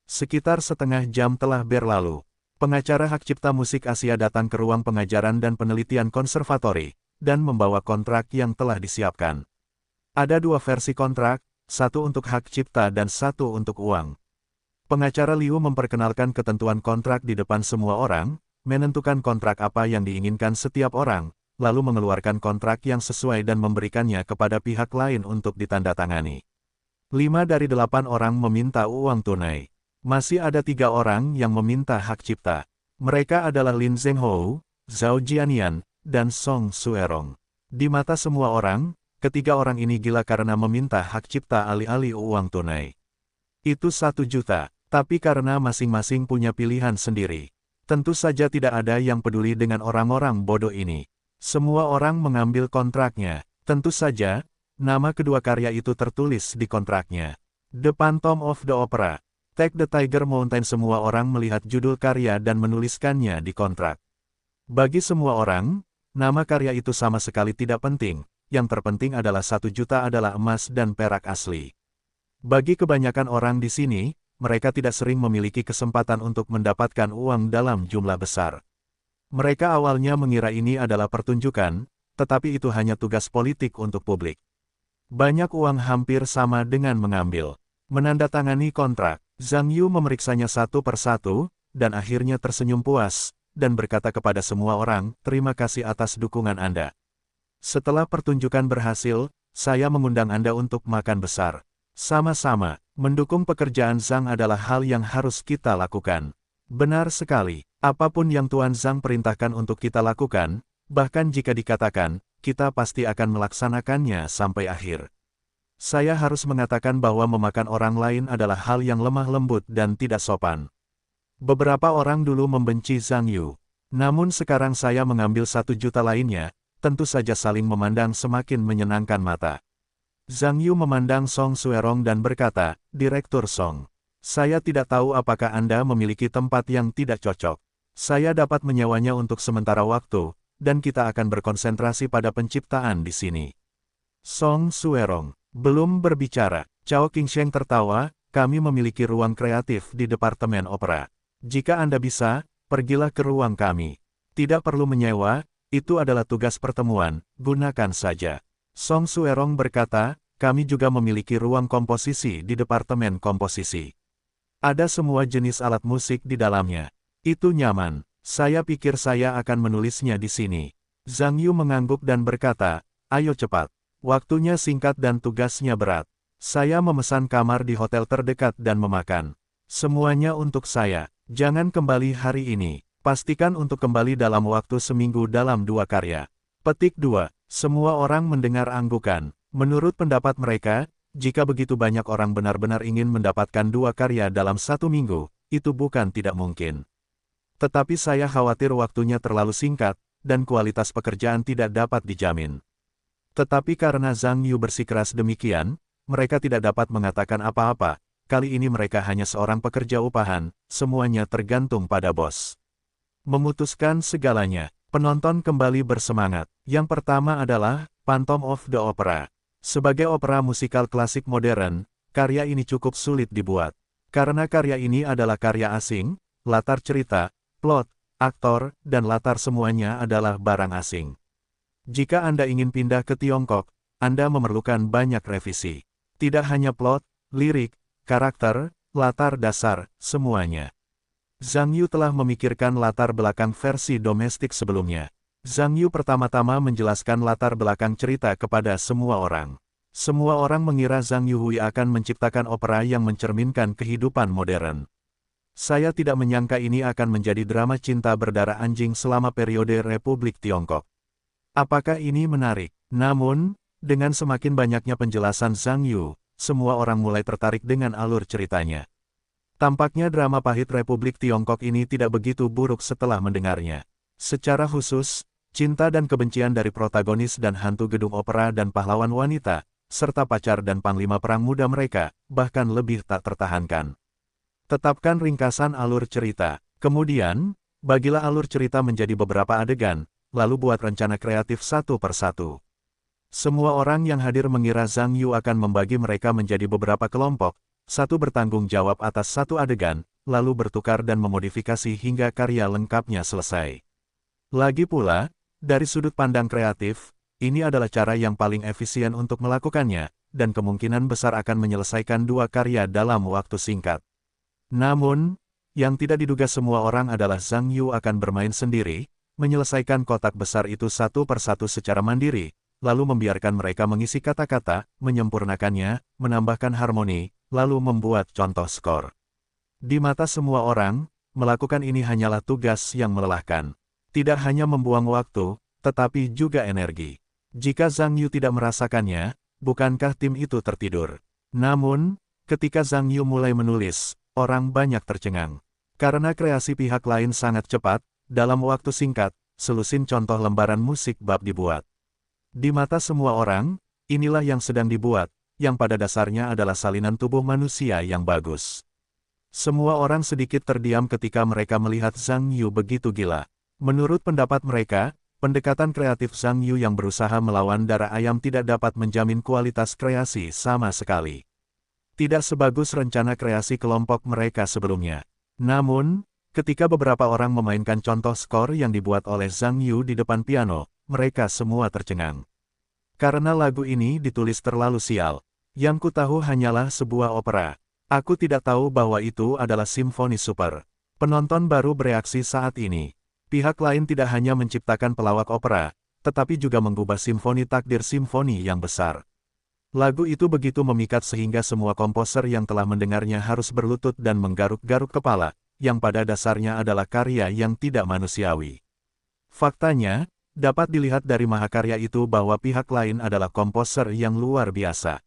Sekitar setengah jam telah berlalu. Pengacara hak cipta musik Asia datang ke ruang pengajaran dan penelitian konservatori, dan membawa kontrak yang telah disiapkan. Ada 2 versi kontrak, satu untuk hak cipta dan satu untuk uang. Pengacara Liu memperkenalkan ketentuan kontrak di depan semua orang, menentukan kontrak apa yang diinginkan setiap orang, lalu mengeluarkan kontrak yang sesuai dan memberikannya kepada pihak lain untuk ditandatangani. 5 dari 8 orang meminta uang tunai. Masih ada 3 orang yang meminta hak cipta. Mereka adalah Lin Zhenghou, Zhao Jianian, dan Song Suerong. Di mata semua orang, ketiga orang ini gila karena meminta hak cipta alih-alih uang tunai. Itu 1 juta, tapi karena masing-masing punya pilihan sendiri. Tentu saja tidak ada yang peduli dengan orang-orang bodoh ini. Semua orang mengambil kontraknya. Tentu saja, nama kedua karya itu tertulis di kontraknya. The Phantom of the Opera, Take the Tiger Mountain. Semua orang melihat judul karya dan menuliskannya di kontrak. Bagi semua orang, nama karya itu sama sekali tidak penting, yang terpenting adalah 1 juta adalah emas dan perak asli. Bagi kebanyakan orang di sini, mereka tidak sering memiliki kesempatan untuk mendapatkan uang dalam jumlah besar. Mereka awalnya mengira ini adalah pertunjukan, tetapi itu hanya tugas politik untuk publik. Banyak uang hampir sama dengan mengambil. Menandatangani kontrak, Zhang Yu memeriksanya satu persatu, dan akhirnya tersenyum puas, dan berkata kepada semua orang, terima kasih atas dukungan Anda. Setelah pertunjukan berhasil, saya mengundang Anda untuk makan besar. Sama-sama, mendukung pekerjaan Zhang adalah hal yang harus kita lakukan. Benar sekali, apapun yang Tuan Zhang perintahkan untuk kita lakukan, bahkan jika dikatakan, kita pasti akan melaksanakannya sampai akhir. Saya harus mengatakan bahwa memakan orang lain adalah hal yang lemah lembut dan tidak sopan. Beberapa orang dulu membenci Zhang Yu. Namun sekarang saya mengambil 1 juta lainnya, tentu saja saling memandang semakin menyenangkan mata. Zhang Yu memandang Song Suerong dan berkata, Direktur Song, saya tidak tahu apakah Anda memiliki tempat yang tidak cocok. Saya dapat menyewanya untuk sementara waktu, dan kita akan berkonsentrasi pada penciptaan di sini. Song Suerong belum berbicara. Cao Qingsheng tertawa, kami memiliki ruang kreatif di Departemen Opera. Jika Anda bisa, pergilah ke ruang kami. Tidak perlu menyewa, itu adalah tugas pertemuan, gunakan saja. Song Suerong berkata, kami juga memiliki ruang komposisi di Departemen Komposisi. Ada semua jenis alat musik di dalamnya. Itu nyaman. Saya pikir saya akan menulisnya di sini. Zhang Yu mengangguk dan berkata, ayo cepat. Waktunya singkat dan tugasnya berat. Saya memesan kamar di hotel terdekat dan memakan. Semuanya untuk saya. Jangan kembali hari ini. Pastikan untuk kembali dalam waktu seminggu dalam 2 karya. Petik 2. Semua orang mendengar anggukan. Menurut pendapat mereka, jika begitu banyak orang benar-benar ingin mendapatkan 2 karya dalam 1 minggu, itu bukan tidak mungkin. Tetapi saya khawatir waktunya terlalu singkat, dan kualitas pekerjaan tidak dapat dijamin. Tetapi karena Zhang Yu bersikeras demikian, mereka tidak dapat mengatakan apa-apa. Kali ini mereka hanya seorang pekerja upahan, semuanya tergantung pada bos. Memutuskan segalanya, penonton kembali bersemangat. Yang pertama adalah Phantom of the Opera. Sebagai opera musikal klasik modern, karya ini cukup sulit dibuat. Karena karya ini adalah karya asing, latar cerita, plot, aktor, dan latar semuanya adalah barang asing. Jika Anda ingin pindah ke Tiongkok, Anda memerlukan banyak revisi. Tidak hanya plot, lirik, karakter, latar dasar, semuanya. Zhang Yu telah memikirkan latar belakang versi domestik sebelumnya. Zhang Yu pertama-tama menjelaskan latar belakang cerita kepada semua orang. Semua orang mengira Zhang Yuhui akan menciptakan opera yang mencerminkan kehidupan modern. Saya tidak menyangka ini akan menjadi drama cinta berdarah anjing selama periode Republik Tiongkok. Apakah ini menarik? Namun, dengan semakin banyaknya penjelasan Zhang Yu, semua orang mulai tertarik dengan alur ceritanya. Tampaknya drama pahit Republik Tiongkok ini tidak begitu buruk setelah mendengarnya. Secara khusus, cinta dan kebencian dari protagonis dan hantu gedung opera dan pahlawan wanita, serta pacar dan panglima perang muda mereka, bahkan lebih tak tertahankan. Tetapkan ringkasan alur cerita. Kemudian, bagilah alur cerita menjadi beberapa adegan, lalu buat rencana kreatif satu persatu. Semua orang yang hadir mengira Zhang Yu akan membagi mereka menjadi beberapa kelompok, satu bertanggung jawab atas satu adegan, lalu bertukar dan memodifikasi hingga karya lengkapnya selesai. Lagi pula, dari sudut pandang kreatif, ini adalah cara yang paling efisien untuk melakukannya, dan kemungkinan besar akan menyelesaikan 2 karya dalam waktu singkat. Namun, yang tidak diduga semua orang adalah Zhang Yu akan bermain sendiri, menyelesaikan kotak besar itu satu persatu secara mandiri, lalu membiarkan mereka mengisi kata-kata, menyempurnakannya, menambahkan harmoni, lalu membuat contoh skor. Di mata semua orang, melakukan ini hanyalah tugas yang melelahkan. Tidak hanya membuang waktu, tetapi juga energi. Jika Zhang Yu tidak merasakannya, bukankah tim itu tertidur? Namun, ketika Zhang Yu mulai menulis, orang banyak tercengang. Karena kreasi pihak lain sangat cepat, dalam waktu singkat, selusin contoh lembaran musik bab dibuat. Di mata semua orang, inilah yang sedang dibuat, yang pada dasarnya adalah salinan tubuh manusia yang bagus. Semua orang sedikit terdiam ketika mereka melihat Zhang Yu begitu gila. Menurut pendapat mereka, pendekatan kreatif Zhang Yu yang berusaha melawan darah ayam tidak dapat menjamin kualitas kreasi sama sekali. Tidak sebagus rencana kreasi kelompok mereka sebelumnya. Namun, ketika beberapa orang memainkan contoh skor yang dibuat oleh Zhang Yu di depan piano, mereka semua tercengang. Karena lagu ini ditulis terlalu sial. Yang ku tahu hanyalah sebuah opera. Aku tidak tahu bahwa itu adalah simfoni super. Penonton baru bereaksi saat ini. Pihak lain tidak hanya menciptakan pelawak opera, tetapi juga mengubah simfoni takdir simfoni yang besar. Lagu itu begitu memikat sehingga semua komposer yang telah mendengarnya harus berlutut dan menggaruk-garuk kepala, yang pada dasarnya adalah karya yang tidak manusiawi. Faktanya, dapat dilihat dari mahakarya itu bahwa pihak lain adalah komposer yang luar biasa.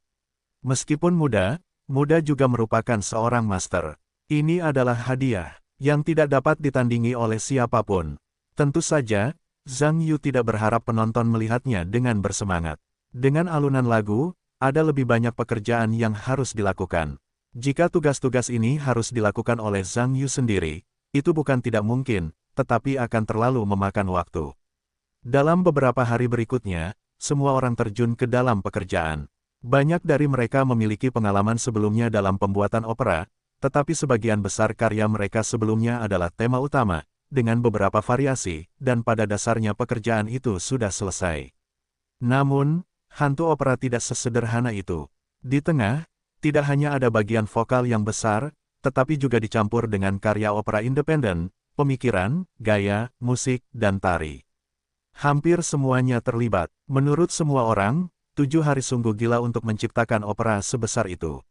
Meskipun muda juga merupakan seorang master. Ini adalah hadiah yang tidak dapat ditandingi oleh siapapun. Tentu saja, Zhang Yu tidak berharap penonton melihatnya dengan bersemangat. Dengan alunan lagu, ada lebih banyak pekerjaan yang harus dilakukan. Jika tugas-tugas ini harus dilakukan oleh Zhang Yu sendiri, itu bukan tidak mungkin, tetapi akan terlalu memakan waktu. Dalam beberapa hari berikutnya, semua orang terjun ke dalam pekerjaan. Banyak dari mereka memiliki pengalaman sebelumnya dalam pembuatan opera, tetapi sebagian besar karya mereka sebelumnya adalah tema utama, dengan beberapa variasi, dan pada dasarnya pekerjaan itu sudah selesai. Namun, hantu opera tidak sesederhana itu. Di tengah, tidak hanya ada bagian vokal yang besar, tetapi juga dicampur dengan karya opera independen, pemikiran, gaya, musik, dan tari. Hampir semuanya terlibat. Menurut semua orang, 7 hari sungguh gila untuk menciptakan opera sebesar itu.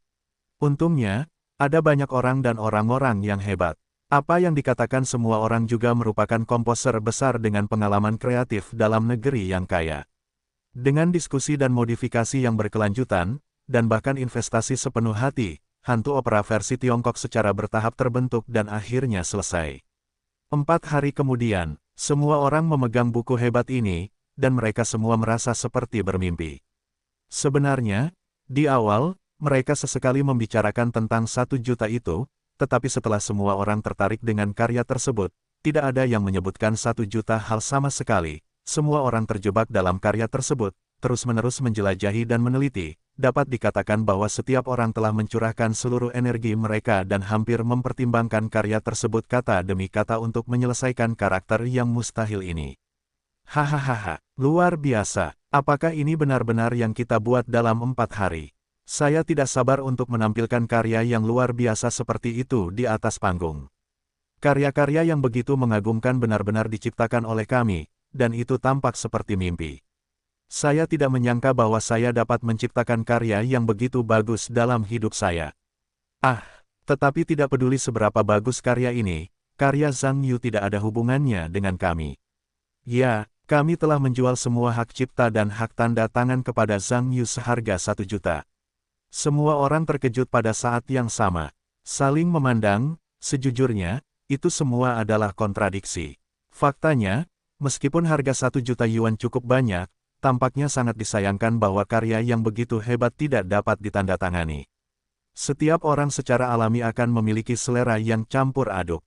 Untungnya, ada banyak orang dan orang-orang yang hebat. Apa yang dikatakan semua orang juga merupakan komposer besar dengan pengalaman kreatif dalam negeri yang kaya. Dengan diskusi dan modifikasi yang berkelanjutan, dan bahkan investasi sepenuh hati, hantu opera versi Tiongkok secara bertahap terbentuk dan akhirnya selesai. 4 hari kemudian, semua orang memegang buku hebat ini, dan mereka semua merasa seperti bermimpi. Sebenarnya, di awal, mereka sesekali membicarakan tentang 1 juta itu, tetapi setelah semua orang tertarik dengan karya tersebut, tidak ada yang menyebutkan 1 juta hal sama sekali. Semua orang terjebak dalam karya tersebut, terus-menerus menjelajahi dan meneliti. Dapat dikatakan bahwa setiap orang telah mencurahkan seluruh energi mereka dan hampir mempertimbangkan karya tersebut kata demi kata untuk menyelesaikan karakter yang mustahil ini. Hahaha, luar biasa. Apakah ini benar-benar yang kita buat dalam 4 hari? Saya tidak sabar untuk menampilkan karya yang luar biasa seperti itu di atas panggung. Karya-karya yang begitu mengagumkan benar-benar diciptakan oleh kami, dan itu tampak seperti mimpi. Saya tidak menyangka bahwa saya dapat menciptakan karya yang begitu bagus dalam hidup saya. Tetapi tidak peduli seberapa bagus karya ini, karya Zhang Yu tidak ada hubungannya dengan kami. Ya, kami telah menjual semua hak cipta dan hak tanda tangan kepada Zhang Yu seharga 1 juta. Semua orang terkejut pada saat yang sama. Saling memandang, sejujurnya, itu semua adalah kontradiksi. Faktanya, meskipun harga 1 juta yuan cukup banyak, tampaknya sangat disayangkan bahwa karya yang begitu hebat tidak dapat ditandatangani. Setiap orang secara alami akan memiliki selera yang campur aduk.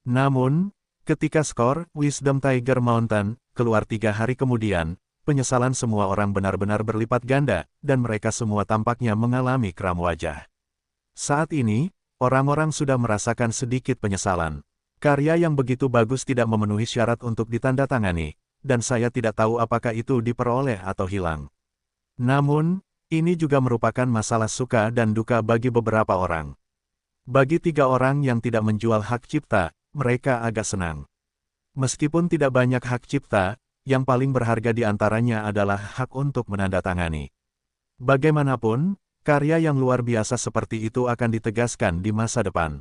Namun, ketika skor Wisdom Tiger Mountain keluar 3 hari kemudian, penyesalan semua orang benar-benar berlipat ganda, dan mereka semua tampaknya mengalami kram wajah. Saat ini, orang-orang sudah merasakan sedikit penyesalan. Karya yang begitu bagus tidak memenuhi syarat untuk ditandatangani, dan saya tidak tahu apakah itu diperoleh atau hilang. Namun, ini juga merupakan masalah suka dan duka bagi beberapa orang. Bagi 3 orang yang tidak menjual hak cipta, mereka agak senang. Meskipun tidak banyak hak cipta, yang paling berharga di antaranya adalah hak untuk menandatangani. Bagaimanapun, karya yang luar biasa seperti itu akan ditegaskan di masa depan.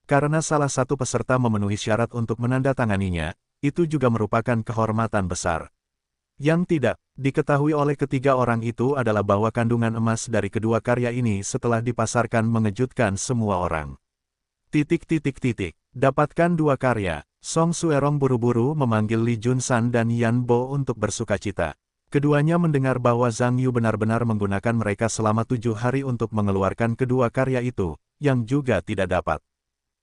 Karena salah satu peserta memenuhi syarat untuk menandatanganinya, itu juga merupakan kehormatan besar. Yang tidak diketahui oleh ketiga orang itu adalah bahwa kandungan emas dari kedua karya ini setelah dipasarkan mengejutkan semua orang. Dapatkan 2 karya. Song Suerong buru-buru memanggil Li Junsan dan Yan Bo untuk bersukacita. Keduanya mendengar bahwa Zhang Yu benar-benar menggunakan mereka selama 7 hari untuk mengeluarkan kedua karya itu, yang juga tidak dapat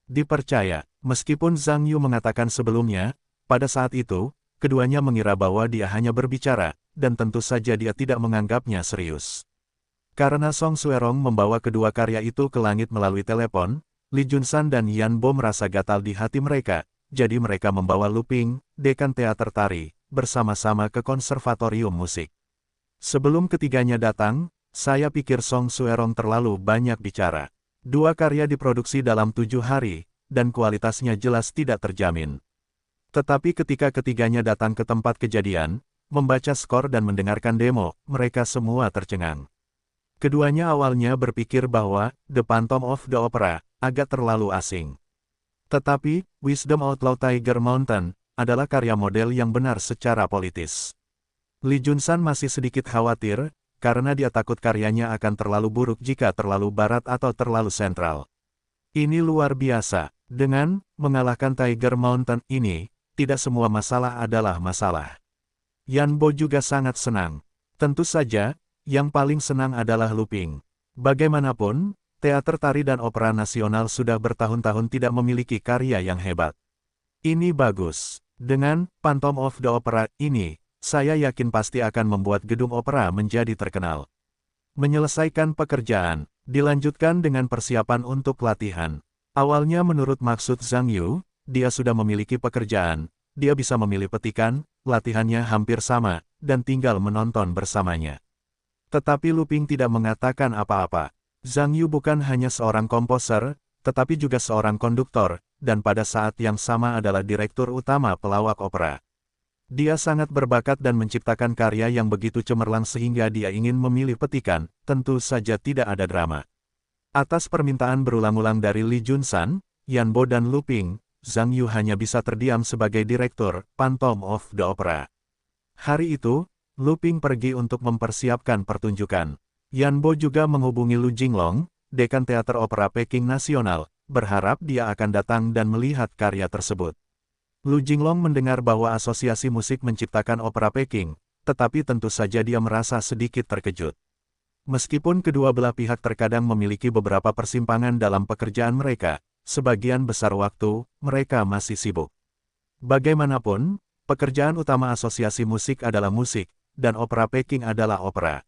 dipercaya. Meskipun Zhang Yu mengatakan sebelumnya, pada saat itu, keduanya mengira bahwa dia hanya berbicara, dan tentu saja dia tidak menganggapnya serius. Karena Song Suerong membawa kedua karya itu ke langit melalui telepon, Lee Junsan dan Yan Bo merasa gatal di hati mereka, jadi mereka membawa Lu Ping, dekan teater tari, bersama-sama ke konservatorium musik. Sebelum ketiganya datang, saya pikir Song Suerong terlalu banyak bicara. Dua karya diproduksi dalam 7 hari, dan kualitasnya jelas tidak terjamin. Tetapi ketika ketiganya datang ke tempat kejadian, membaca skor dan mendengarkan demo, mereka semua tercengang. Keduanya awalnya berpikir bahwa The Phantom of the Opera agak terlalu asing. Tetapi, Wisdom Outlaw Tiger Mountain adalah karya model yang benar secara politis. Lee Junsan masih sedikit khawatir, karena dia takut karyanya akan terlalu buruk jika terlalu barat atau terlalu sentral. Ini luar biasa. Dengan mengalahkan Tiger Mountain ini, tidak semua masalah adalah masalah. Yan Bo juga sangat senang. Tentu saja, yang paling senang adalah Lu Ping. Bagaimanapun, teater tari dan opera nasional sudah bertahun-tahun tidak memiliki karya yang hebat. Ini bagus. Dengan Phantom of the Opera ini, saya yakin pasti akan membuat gedung opera menjadi terkenal. Menyelesaikan pekerjaan, dilanjutkan dengan persiapan untuk latihan. Awalnya menurut maksud Zhang Yu, dia sudah memiliki pekerjaan, dia bisa memilih petikan, latihannya hampir sama, dan tinggal menonton bersamanya. Tetapi Lu Ping tidak mengatakan apa-apa. Zhang Yu bukan hanya seorang komposer, tetapi juga seorang konduktor, dan pada saat yang sama adalah direktur utama pelawak opera. Dia sangat berbakat dan menciptakan karya yang begitu cemerlang sehingga dia ingin memilih petikan, tentu saja tidak ada drama. Atas permintaan berulang-ulang dari Lee Junsan, Yan Bo dan Lu Ping, Zhang Yu hanya bisa terdiam sebagai direktur Phantom of the Opera. Hari itu, Lu Ping pergi untuk mempersiapkan pertunjukan. Yan Bo juga menghubungi Lu Jinglong, dekan teater opera Peking Nasional, berharap dia akan datang dan melihat karya tersebut. Lu Jinglong mendengar bahwa asosiasi musik menciptakan opera Peking, tetapi tentu saja dia merasa sedikit terkejut. Meskipun kedua belah pihak terkadang memiliki beberapa persimpangan dalam pekerjaan mereka, sebagian besar waktu, mereka masih sibuk. Bagaimanapun, pekerjaan utama asosiasi musik adalah musik, dan opera Peking adalah opera.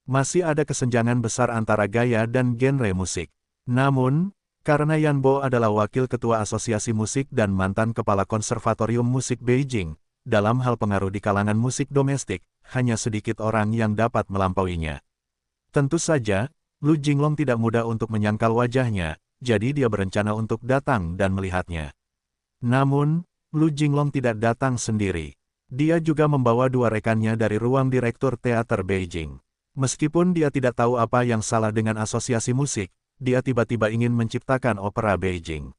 Masih ada kesenjangan besar antara gaya dan genre musik. Namun, karena Yan Bo adalah wakil ketua asosiasi musik dan mantan kepala konservatorium musik Beijing, dalam hal pengaruh di kalangan musik domestik, hanya sedikit orang yang dapat melampauinya. Tentu saja, Lu Jinglong tidak mudah untuk menyangkal wajahnya, jadi dia berencana untuk datang dan melihatnya. Namun, Lu Jinglong tidak datang sendiri. Dia juga membawa dua rekannya dari ruang direktur teater Beijing. Meskipun dia tidak tahu apa yang salah dengan asosiasi musik, dia tiba-tiba ingin menciptakan opera Beijing.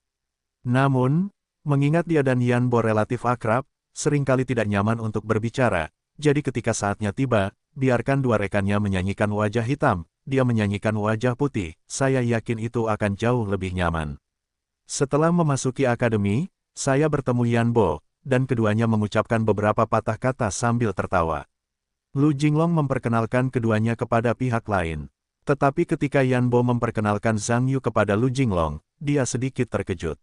Namun, mengingat dia dan Yan Bo relatif akrab, seringkali tidak nyaman untuk berbicara, jadi ketika saatnya tiba, biarkan dua rekannya menyanyikan wajah hitam, dia menyanyikan wajah putih, saya yakin itu akan jauh lebih nyaman. Setelah memasuki akademi, saya bertemu Yan Bo, dan keduanya mengucapkan beberapa patah kata sambil tertawa. Lu Jinglong memperkenalkan keduanya kepada pihak lain. Tetapi ketika Yan Bo memperkenalkan Zhang Yu kepada Lu Jinglong, dia sedikit terkejut.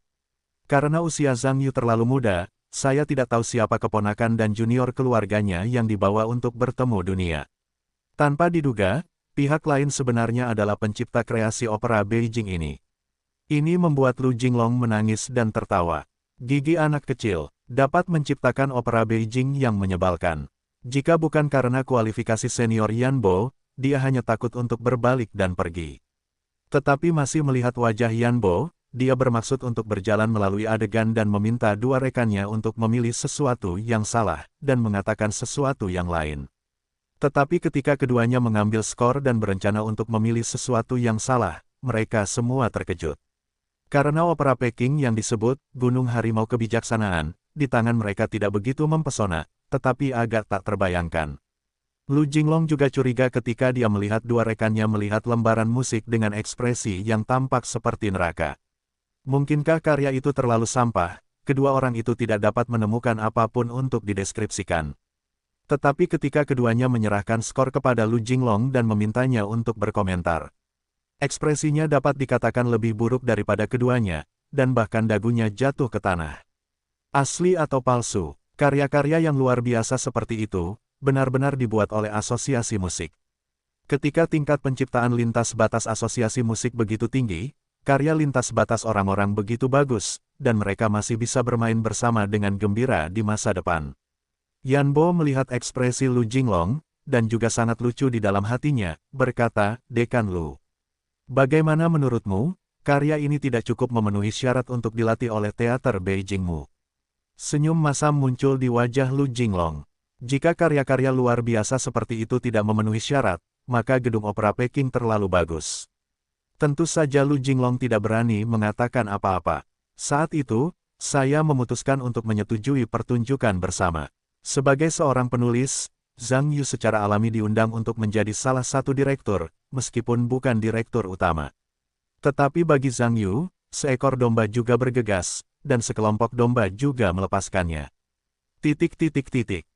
Karena usia Zhang Yu terlalu muda, saya tidak tahu siapa keponakan dan junior keluarganya yang dibawa untuk bertemu dunia. Tanpa diduga, pihak lain sebenarnya adalah pencipta kreasi opera Beijing ini. Ini membuat Lu Jinglong menangis dan tertawa. Gigi anak kecil, dapat menciptakan opera Beijing yang menyebalkan. Jika bukan karena kualifikasi senior Yan Bo, dia hanya takut untuk berbalik dan pergi. Tetapi masih melihat wajah Yan Bo, dia bermaksud untuk berjalan melalui adegan dan meminta dua rekannya untuk memilih sesuatu yang salah, dan mengatakan sesuatu yang lain. Tetapi ketika keduanya mengambil skor dan berencana untuk memilih sesuatu yang salah, mereka semua terkejut. Karena opera Peking yang disebut Gunung Harimau Kebijaksanaan, di tangan mereka tidak begitu mempesona, tetapi agak tak terbayangkan. Lu Jinglong juga curiga ketika dia melihat dua rekannya melihat lembaran musik dengan ekspresi yang tampak seperti neraka. Mungkinkah karya itu terlalu sampah? Kedua orang itu tidak dapat menemukan apapun untuk dideskripsikan. Tetapi ketika keduanya menyerahkan skor kepada Lu Jinglong dan memintanya untuk berkomentar, ekspresinya dapat dikatakan lebih buruk daripada keduanya, dan bahkan dagunya jatuh ke tanah. Asli atau palsu? Karya-karya yang luar biasa seperti itu, benar-benar dibuat oleh asosiasi musik. Ketika tingkat penciptaan lintas batas asosiasi musik begitu tinggi, karya lintas batas orang-orang begitu bagus, dan mereka masih bisa bermain bersama dengan gembira di masa depan. Yanbo melihat ekspresi Lu Jinglong, dan juga sangat lucu di dalam hatinya, berkata, Dekan Lu. Bagaimana menurutmu, karya ini tidak cukup memenuhi syarat untuk dilatih oleh teater Beijingmu? Senyum masam muncul di wajah Lu Jinglong. Jika karya-karya luar biasa seperti itu tidak memenuhi syarat, maka gedung opera Peking terlalu bagus. Tentu saja Lu Jinglong tidak berani mengatakan apa-apa. Saat itu, saya memutuskan untuk menyetujui pertunjukan bersama. Sebagai seorang penulis, Zhang Yu secara alami diundang untuk menjadi salah satu direktur, meskipun bukan direktur utama. Tetapi bagi Zhang Yu, seekor domba juga bergegas, dan sekelompok domba juga melepaskannya.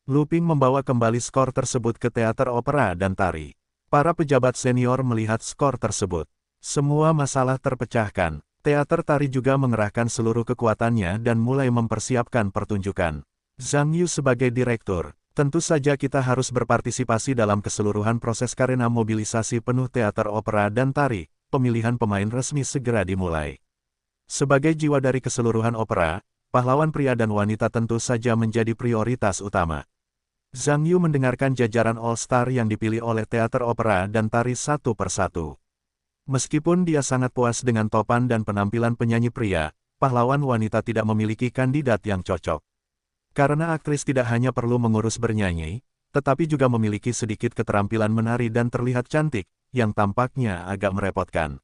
Luping membawa kembali skor tersebut ke teater opera dan tari. Para pejabat senior melihat skor tersebut. Semua masalah terpecahkan. Teater tari juga mengerahkan seluruh kekuatannya dan mulai mempersiapkan pertunjukan. Zhang Yu sebagai direktur, tentu saja kita harus berpartisipasi dalam keseluruhan proses karena mobilisasi penuh teater opera dan tari. Pemilihan pemain resmi segera dimulai. Sebagai jiwa dari keseluruhan opera, pahlawan pria dan wanita tentu saja menjadi prioritas utama. Zhang Yu mendengarkan jajaran All-Star yang dipilih oleh teater opera dan tari satu persatu. Meskipun dia sangat puas dengan topan dan penampilan penyanyi pria, pahlawan wanita tidak memiliki kandidat yang cocok. Karena aktris tidak hanya perlu mengurus bernyanyi, tetapi juga memiliki sedikit keterampilan menari dan terlihat cantik, yang tampaknya agak merepotkan.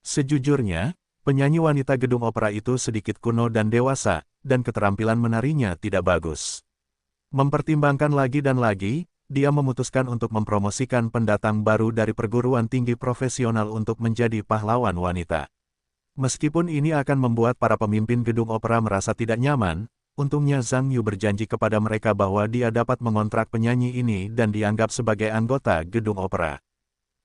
Sejujurnya, penyanyi wanita gedung opera itu sedikit kuno dan dewasa, dan keterampilan menarinya tidak bagus. Mempertimbangkan lagi dan lagi, dia memutuskan untuk mempromosikan pendatang baru dari perguruan tinggi profesional untuk menjadi pahlawan wanita. Meskipun ini akan membuat para pemimpin gedung opera merasa tidak nyaman, untungnya Zhang Yu berjanji kepada mereka bahwa dia dapat mengontrak penyanyi ini dan dianggap sebagai anggota gedung opera.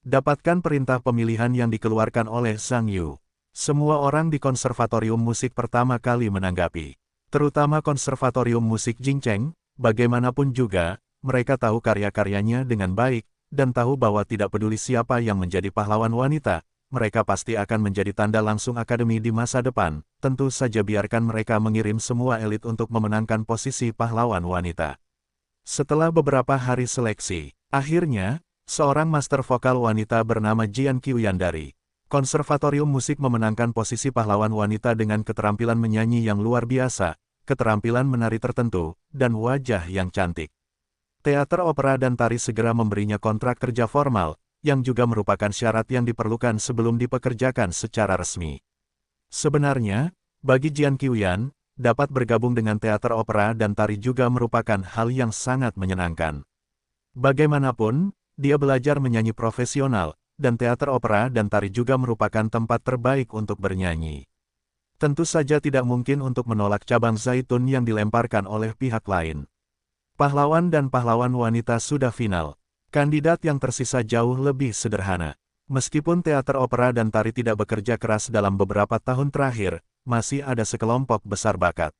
Dapatkan perintah pemilihan yang dikeluarkan oleh Zhang Yu. Semua orang di konservatorium musik pertama kali menanggapi. Terutama konservatorium musik Jingcheng. Bagaimanapun juga, mereka tahu karya-karyanya dengan baik, dan tahu bahwa tidak peduli siapa yang menjadi pahlawan wanita, mereka pasti akan menjadi tanda langsung akademi di masa depan. Tentu saja biarkan mereka mengirim semua elit untuk memenangkan posisi pahlawan wanita. Setelah beberapa hari seleksi, akhirnya, seorang master vokal wanita bernama Jian Qiuyan dari Konservatorium Musik memenangkan posisi pahlawan wanita dengan keterampilan menyanyi yang luar biasa, keterampilan menari tertentu, dan wajah yang cantik. Teater opera dan tari segera memberinya kontrak kerja formal, yang juga merupakan syarat yang diperlukan sebelum dipekerjakan secara resmi. Sebenarnya, bagi Jian Qiuyan, dapat bergabung dengan teater opera dan tari juga merupakan hal yang sangat menyenangkan. Bagaimanapun, dia belajar menyanyi profesional, dan teater opera dan tari juga merupakan tempat terbaik untuk bernyanyi. Tentu saja tidak mungkin untuk menolak cabang zaitun yang dilemparkan oleh pihak lain. Pahlawan dan pahlawan wanita sudah final. Kandidat yang tersisa jauh lebih sederhana. Meskipun teater opera dan tari tidak bekerja keras dalam beberapa tahun terakhir, masih ada sekelompok besar bakat.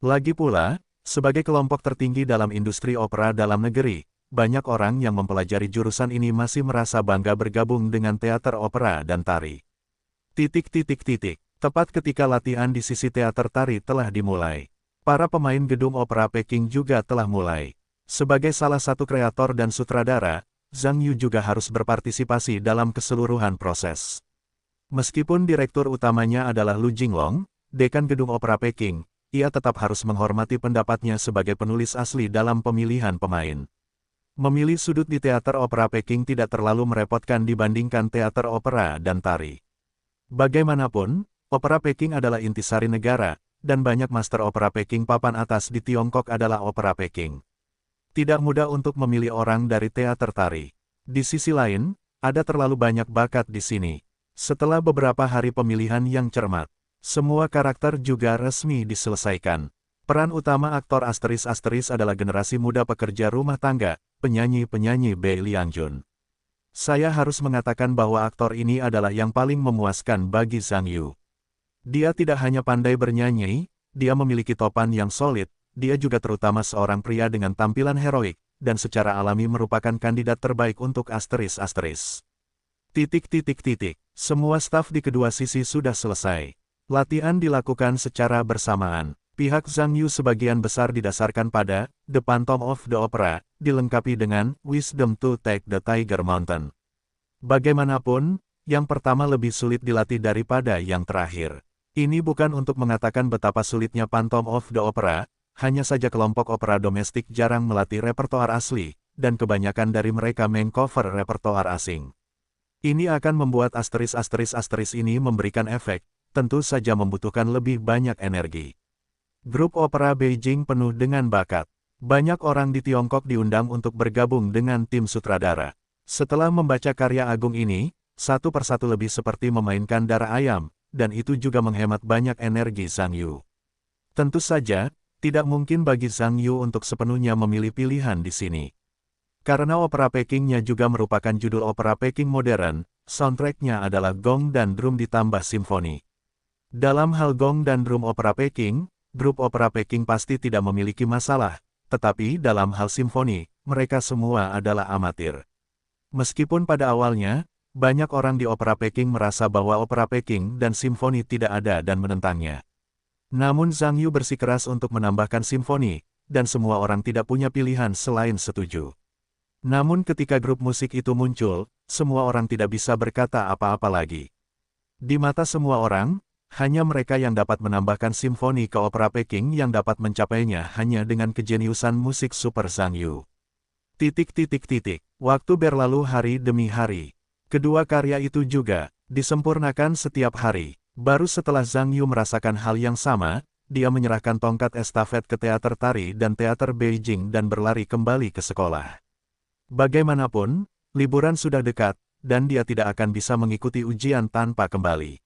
Lagi pula, sebagai kelompok tertinggi dalam industri opera dalam negeri, banyak orang yang mempelajari jurusan ini masih merasa bangga bergabung dengan teater opera dan tari. Tepat ketika latihan di sisi teater tari telah dimulai. Para pemain gedung opera Peking juga telah mulai. Sebagai salah satu kreator dan sutradara, Zhang Yu juga harus berpartisipasi dalam keseluruhan proses. Meskipun direktur utamanya adalah Lu Jinglong, dekan gedung opera Peking, ia tetap harus menghormati pendapatnya sebagai penulis asli dalam pemilihan pemain. Memilih sudut di teater opera Peking tidak terlalu merepotkan dibandingkan teater opera dan tari. Bagaimanapun, opera Peking adalah intisari negara, dan banyak master opera Peking papan atas di Tiongkok adalah opera Peking. Tidak mudah untuk memilih orang dari teater tari. Di sisi lain, ada terlalu banyak bakat di sini. Setelah beberapa hari pemilihan yang cermat, semua karakter juga resmi diselesaikan. Peran utama aktor asteris-asteris adalah generasi muda pekerja rumah tangga, penyanyi-penyanyi Bei Liangjun. Saya harus mengatakan bahwa aktor ini adalah yang paling memuaskan bagi Zhang Yu. Dia tidak hanya pandai bernyanyi, dia memiliki topan yang solid, dia juga terutama seorang pria dengan tampilan heroik, dan secara alami merupakan kandidat terbaik untuk asteris-asteris. Semua staf di kedua sisi sudah selesai. Latihan dilakukan secara bersamaan. Pihak Zhang Yu sebagian besar didasarkan pada The Phantom of the Opera, dilengkapi dengan Wisdom to Take the Tiger Mountain. Bagaimanapun, yang pertama lebih sulit dilatih daripada yang terakhir. Ini bukan untuk mengatakan betapa sulitnya Phantom of the Opera, hanya saja kelompok opera domestik jarang melatih repertoar asli, dan kebanyakan dari mereka mengcover repertoar asing. Ini akan membuat asteris ini memberikan efek, tentu saja membutuhkan lebih banyak energi. Grup opera Beijing penuh dengan bakat. Banyak orang di Tiongkok diundang untuk bergabung dengan tim sutradara. Setelah membaca karya agung ini, satu persatu lebih seperti memainkan darah ayam, dan itu juga menghemat banyak energi Zhang Yu. Tentu saja, tidak mungkin bagi Zhang Yu untuk sepenuhnya memilih pilihan di sini. Karena opera Pekingnya juga merupakan judul opera Peking modern, soundtracknya adalah gong dan drum ditambah simfoni. Dalam hal gong dan drum opera Peking, grup opera Peking pasti tidak memiliki masalah, tetapi dalam hal simfoni, mereka semua adalah amatir. Meskipun pada awalnya, banyak orang di opera Peking merasa bahwa opera Peking dan simfoni tidak ada dan menentangnya. Namun Zhang Yu bersikeras untuk menambahkan simfoni, dan semua orang tidak punya pilihan selain setuju. Namun ketika grup musik itu muncul, semua orang tidak bisa berkata apa-apa lagi. Di mata semua orang, hanya mereka yang dapat menambahkan simfoni ke opera Peking yang dapat mencapainya hanya dengan kejeniusan musik super Zhang Yu. Waktu berlalu hari demi hari. Kedua karya itu juga disempurnakan setiap hari. Baru setelah Zhang Yu merasakan hal yang sama, dia menyerahkan tongkat estafet ke teater tari dan teater Beijing dan berlari kembali ke sekolah. Bagaimanapun, liburan sudah dekat, dan dia tidak akan bisa mengikuti ujian tanpa kembali.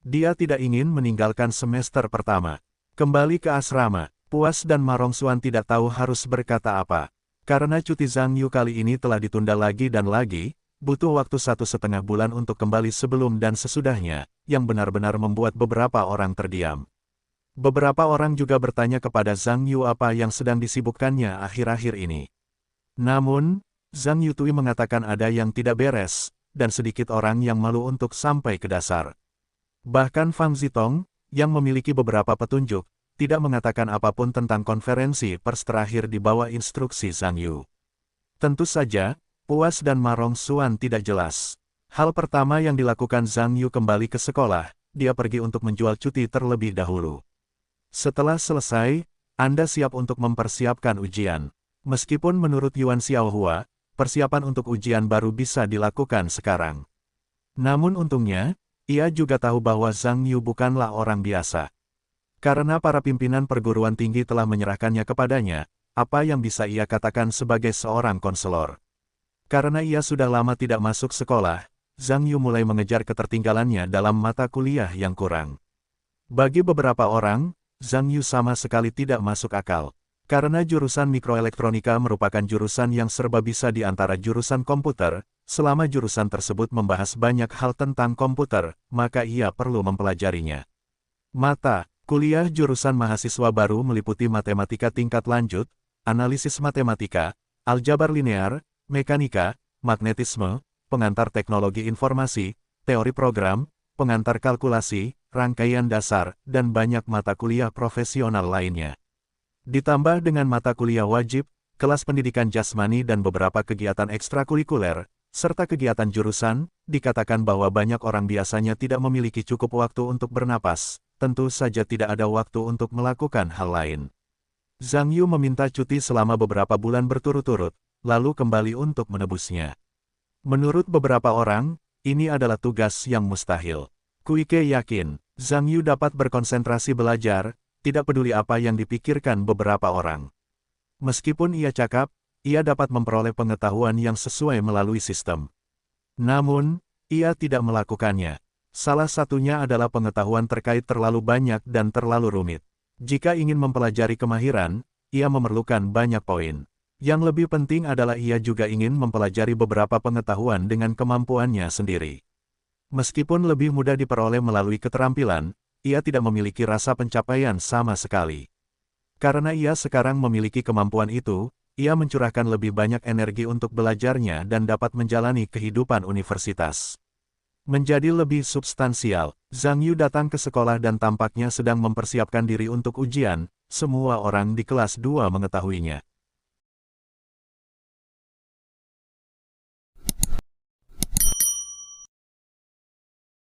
Dia tidak ingin meninggalkan semester pertama. Kembali ke asrama, Puas dan Ma Rongxuan tidak tahu harus berkata apa. Karena cuti Zhang Yu kali ini telah ditunda lagi dan lagi, butuh waktu 1,5 bulan untuk kembali sebelum dan sesudahnya, yang benar-benar membuat beberapa orang terdiam. Beberapa orang juga bertanya kepada Zhang Yu apa yang sedang disibukkannya akhir-akhir ini. Namun, Zhang Yu Tui mengatakan ada yang tidak beres, dan sedikit orang yang malu untuk sampai ke dasar. Bahkan Fang Zitong, yang memiliki beberapa petunjuk, tidak mengatakan apapun tentang konferensi pers terakhir di bawah instruksi Zhang Yu. Tentu saja, Puas dan Ma Rongxuan tidak jelas. Hal pertama yang dilakukan Zhang Yu kembali ke sekolah, dia pergi untuk menjual cuti terlebih dahulu. Setelah selesai, Anda siap untuk mempersiapkan ujian. Meskipun menurut Yuan Xiaohua, persiapan untuk ujian baru bisa dilakukan sekarang. Namun untungnya, ia juga tahu bahwa Zhang Yu bukanlah orang biasa. Karena para pimpinan perguruan tinggi telah menyerahkannya kepadanya, apa yang bisa ia katakan sebagai seorang konselor. Karena ia sudah lama tidak masuk sekolah, Zhang Yu mulai mengejar ketertinggalannya dalam mata kuliah yang kurang. Bagi beberapa orang, Zhang Yu sama sekali tidak masuk akal. Karena jurusan mikroelektronika merupakan jurusan yang serba bisa di antara jurusan komputer, selama jurusan tersebut membahas banyak hal tentang komputer, maka ia perlu mempelajarinya. Mata kuliah jurusan mahasiswa baru meliputi matematika tingkat lanjut, analisis matematika, aljabar linear, mekanika, magnetisme, pengantar teknologi informasi, teori program, pengantar kalkulasi, rangkaian dasar, dan banyak mata kuliah profesional lainnya. Ditambah dengan mata kuliah wajib, kelas pendidikan jasmani dan beberapa kegiatan ekstrakurikuler, serta kegiatan jurusan, dikatakan bahwa banyak orang biasanya tidak memiliki cukup waktu untuk bernapas, tentu saja tidak ada waktu untuk melakukan hal lain. Zhang Yu meminta cuti selama beberapa bulan berturut-turut, lalu kembali untuk menebusnya. Menurut beberapa orang, ini adalah tugas yang mustahil. Kuike yakin, Zhang Yu dapat berkonsentrasi belajar, tidak peduli apa yang dipikirkan beberapa orang. Meskipun ia cakap, ia dapat memperoleh pengetahuan yang sesuai melalui sistem. Namun, ia tidak melakukannya. Salah satunya adalah pengetahuan terkait terlalu banyak dan terlalu rumit. Jika ingin mempelajari kemahiran, ia memerlukan banyak poin. Yang lebih penting adalah ia juga ingin mempelajari beberapa pengetahuan dengan kemampuannya sendiri. Meskipun lebih mudah diperoleh melalui keterampilan, ia tidak memiliki rasa pencapaian sama sekali. Karena ia sekarang memiliki kemampuan itu, ia mencurahkan lebih banyak energi untuk belajarnya dan dapat menjalani kehidupan universitas. Menjadi lebih substansial, Zhang Yu datang ke sekolah dan tampaknya sedang mempersiapkan diri untuk ujian, semua orang di kelas 2 mengetahuinya.